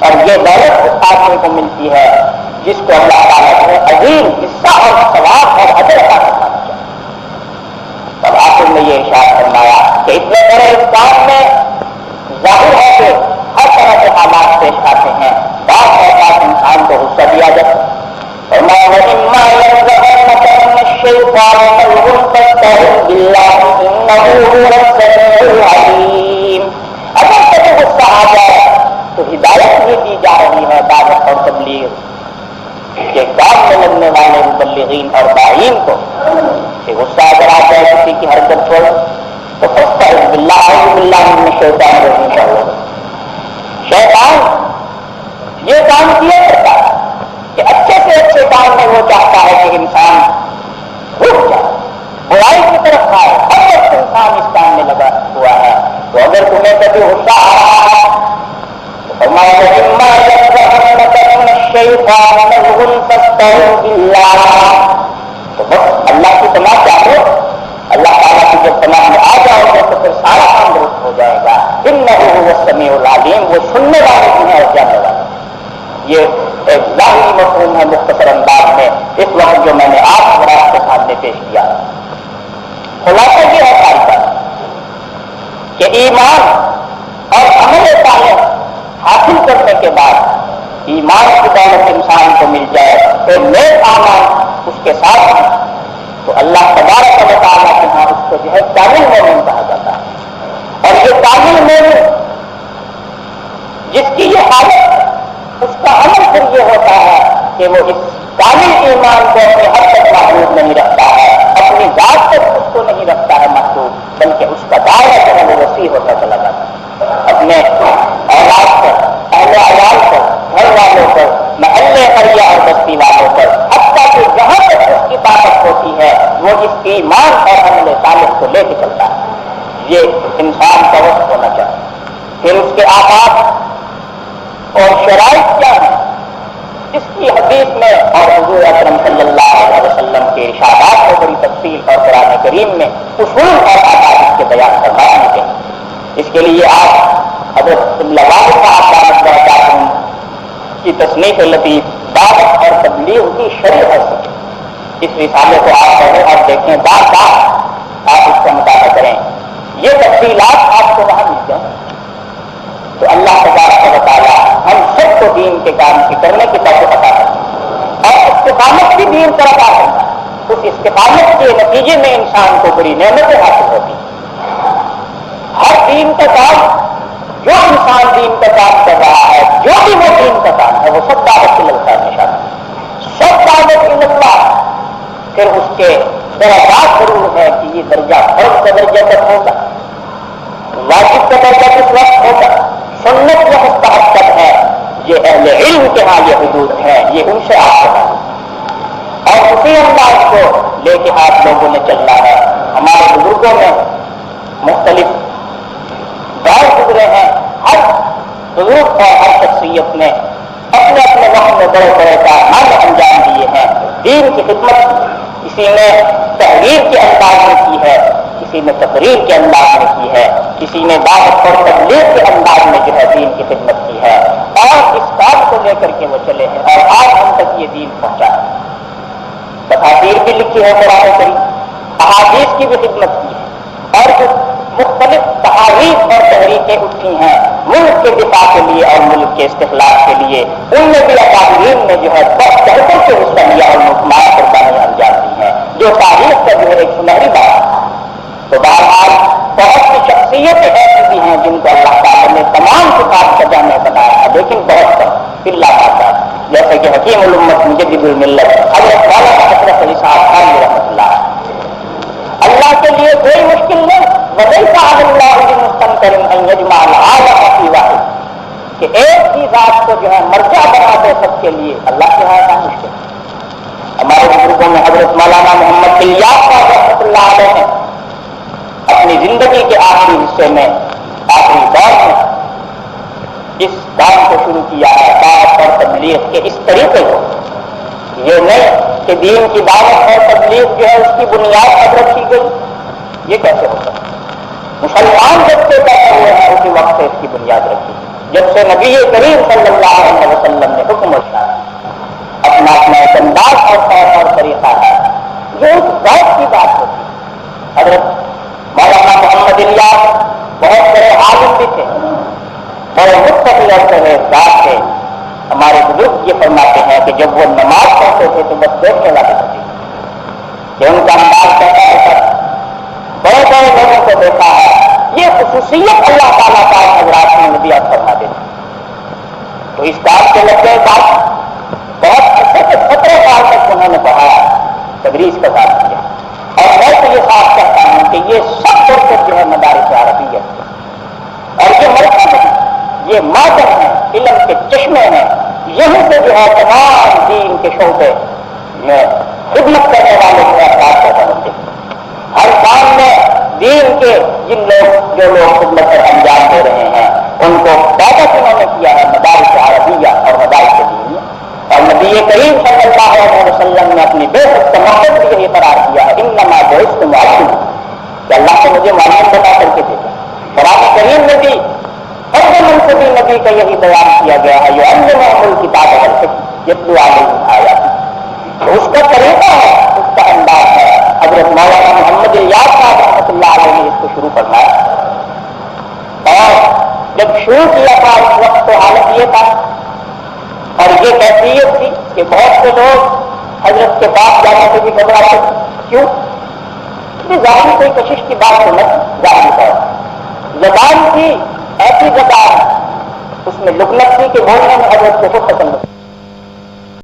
اور یہ دولت اس آدمی کو ملتی ہے جس کو اللہ تعالیٰ نے عظیم حصہ اور ثواب اور اجر عطا کرنا چاہیے. تب آخر میں یہ ارشاد فرمایا کہ اتنے بڑے اس کام میں ظاہر ہے کہ ہر طرح کے حالات پیش آتے ہیں. بعض اوقات انسان کو غصہ دیا جاتا ہے. اگر کبھی غصہ آ جائے تو ہدایت یہ دی جا رہی ہے دعوت اور تبلیغ کے کام میں لگنے والے مبلغین اور داعین کو کہ غصہ اگر آ جائے کسی کی حرکت چھوڑ تو فاستعذ باللہ اعوذ باللہ من الشیطان الرجیم کرو. شیطان یہ کام کیا کرتا ہے کہ اچھے سے اچھے کام میں وہ چاہتا ہے کہ انسان رک جائے, برائی کی طرف آئے. ہر وقت انسان اس کام میں لگا ہوا ہے. تو اگر تمہیں کبھی غصہ آ رہا ہے تو بس اللہ کی پناہ چاہو. اللہ تعالیٰ کی جب پناہ میں آ جاؤ گے تو پھر سارا کام درست ہو جائے گا. انہ هو السمیع العلیم, وہ سننے والے بھی ہیں اور جاننے والے. یہ ایک ظاہری مفہوم ہے مختصر انداز میں اس وقت جو میں نے آپ حضرات کے سامنے پیش کیا. خلاصہ یہ ہے ساری بات کہ ایمان اور عمل صالح حاصل کرنے کے بعد ایمان کی دولت انسان کو مل جائے تو نیک اعمال اس کے ساتھ ہیں تو اللہ تبارک و تعالیٰ کے ہاں اس کو جو ہے کامل مومن کہا جاتا ہے. اور یہ کامل مومن جس کی یہ حالت ہے اس کا عمل پھر یہ ہوتا ہے کہ وہ اس کامل ایمان کو اپنے حد تک محدود نہیں رکھتا ہے, اپنی ذات تک اس کو نہیں رکھتا ہے محدود, بلکہ اس کا دائرہ جو ہے وہ وسیع ہوتا چلا جاتا ہے. اپنے اولاد پر, اہل عیال پر, گھر والوں پر, محلے قریہ اور بستی والوں پر, حتیٰ کہ جہاں تک اس کی طاقت ہوتی ہے وہ اس ایمان اور عمل صالح کو لے کے چلتا ہے. یہ انسان کا وقت ہونا چاہیے. پھر اس کے آداب اور شرائط کیا ہیں اس کی حدیث میں اور حضور اکرم صلی اللہ علیہ وسلم کے ارشادات کو بڑی تفصیل اور قرآن کریم میں اصول اور آداب اس کے بیان فرمائے ہیں. اس کے لیے آپ حضرت لواحد صاحب دامت برکاتہم کی تصنیف لطیف دعوت اور تبلیغ کی شرح حیثیت اس رسالے کو آپ پڑھیں اور دیکھیں, بار بار آپ اس کا مطالعہ کریں. یہ تفصیلات آپ کو وہاں مل جائیں تو اللہ تبارک و تعالیٰ ہم سب کو دین کے کام کی کرنے کی توفیق عطا کریں اور استقامت بھی دین پر عطا کرنا. اس استقامت کے نتیجے میں انسان کو بڑی نعمتیں حاصل ہوتی ہیں. ہر دین کا کام جو انسان دین کا کام کر رہا ہے, جو بھی وہ دین کا کام ہے, وہ سب دعوت کی لگتا ہے نشان, سب دعوت کی لگتا. پھر اس کے درجات ضرور ہے کہ یہ درجہ فرض کا درجہ تک ہوگا, واجب کا درجہ کس وقت ہوگا, سنت یا مستحب تک ہے. یہ اہل علم کے ہاں یہ حدود ہے, یہ ان سے آپ کے اور اسی انداز کو لے کے آپ لوگوں نے چلنا ہے. ہمارے بزرگوں میں مختلف دور گزرے ہیں. ہر بزرگ اور ہر شخصیت نے اپنے اپنے وقت میں بڑے بڑے کارنامے انجام دیے ہیں. دین کی خدمت کسی نے تحریر کے انداز میں کی ہے, کسی نے تقریر کے انداز میں کی ہے, کسی نے دعوت اور تبلیغ کے انداز میں جو ہے دین کی خدمت کی ہے, اور اس کام کو لے کر کے وہ چلے ہیں اور آج ہم تک یہ دین پہنچا ہے. تفاسیر بھی لکھی ہے قرآن کریم, احادیث کی بھی خدمت کی ہے, اور جو مختلف تحاریف اور تحریکیں اٹھی ہیں ملک کے دفاع کے لیے اور ملک کے استقلال کے لیے, ان میں بھی اکابرین نے جو ہے بہت چڑھ کر کے حصہ لیا اور مکمل قربانیاں انجام دی ہیں جو تاریخ کا جو ہے ایک سنہری بات ہے. تو بہرحال بہت سی شخصیتیں ایسی بھی ہیں جن کو اللہ تعالیٰ نے تمام کتاب کا جامع بنایا ہے, لیکن بہت کم اللہ تعالیٰ, جیسے کہ حکیم الامت مجدد الملت حضرت مولانا اشرف علی صاحب خان رحمۃ اللہ. اللہ کے لیے کوئی مشکل نہیں, وَلَيْسَ عَلَى اللَّهِ بِمُسْتَنكَرٍ أَن يَجْمَعَ الْعَالَمَ فِي وَاحِدٍ. کہ ایک ہی ذات کو جو ہے مرجع بنا دے سب کے لیے، اللہ کے ہاں کا مشکل۔ ہمارے بزرگوں میں حضرت مولانا محمد الیاس صاحب رحمۃ اللہ علیہ نے اپنی زندگی کے آخری حصے میں، آخری دور میں اس کام کو شروع کیا ہے، دعوت اور تبلیغ کے اس طریقے کو۔ یہ نہیں کہ دین کی دعوت اور تبلیغ جو ہے اس کی بنیاد پر رکھی گئی، یہ کیسے ہو سکتا؟ مسلمان جب سے پیدا ہوئے ہیں اسی وقت سے اس کی بنیاد رکھی، جب سے نبی کریم صلی اللہ علیہ وسلم نے حکم ارشاد اپنا اپنا ایک انداز اور طریقہ ہے، یہ اس ذات کی بات ہوتی ہے۔ حضرت مولانا محمد الیاس بہت بڑے عالم بھی تھے، بڑے مستقل اور بڑے ذات تھے۔ ہمارے بزرگ یہ فرماتے ہیں کہ جب وہ نماز پڑھتے تھے تو بس دیکھنے لگے تھے کہ ان کا انداز کیسا ہوتا ہے۔ بڑے بڑے لوگوں کو دیکھا ہے، یہ خصوصیت اللہ تعالیٰ کا حضرات نے نبی فرما دے۔ تو اس کام کے لگ گئے بعد بہت اچھے سے 17 سال تک انہوں نے پڑھایا، تدریس کا کام کیا۔ اور میں تو یہ صاف کہتا ہوں کہ یہ سب فرصت جو ہے مدارس عربیت اور یہ مرکز ہے، یہ مادر ہیں، علم کے چشمے ہیں، یہیں سے جو ہے تمام دین کے شعبے میں خدمت کرنے والے جو ہے افراد پیدا ہوتے ہیں۔ ہر کام میں دین کے جو لوگ خدمت پر انجام دے رہے ہیں ان کو پیدا کنہوں نے کیا ہے؟ مدارس عربیہ اور مدارس دینیہ۔ اور نبی کریم صلی اللہ علیہ وسلم نے اپنی بعثت کا مقصد بھی یہی قرار دیا ہے، انما بعثت معلما، کہ اللہ نے مجھے معلوم بتا کر کے بھیجا۔ قرآن کریم میں بھی ہر منصبی نبی کا یہی بیان کیا گیا ہے، یعلمهم الکتاب والحکمہ یتلو علیہم آیاتہ۔ تو اس کا طریقہ ہے، اس کا انداز ہے۔ حضرت مولانا محمد الیاس صاحب رحمۃ اللہ علیہ نے اس کو شروع فرمایا، اور جب شروع کیا تھا اس وقت تو حالت یہ تھا اور یہ کیفیت تھی کہ بہت سے لوگ حضرت کے پاس جانے سے بھی گھبراتے تھے۔ کیوں؟ ظاہری کوئی کشش کی بات تو نہیں، ظاہری طور زبان تھی ایسی زبان، اس میں لکنت تھی کہ بولنے میں حضرت کو خود پسند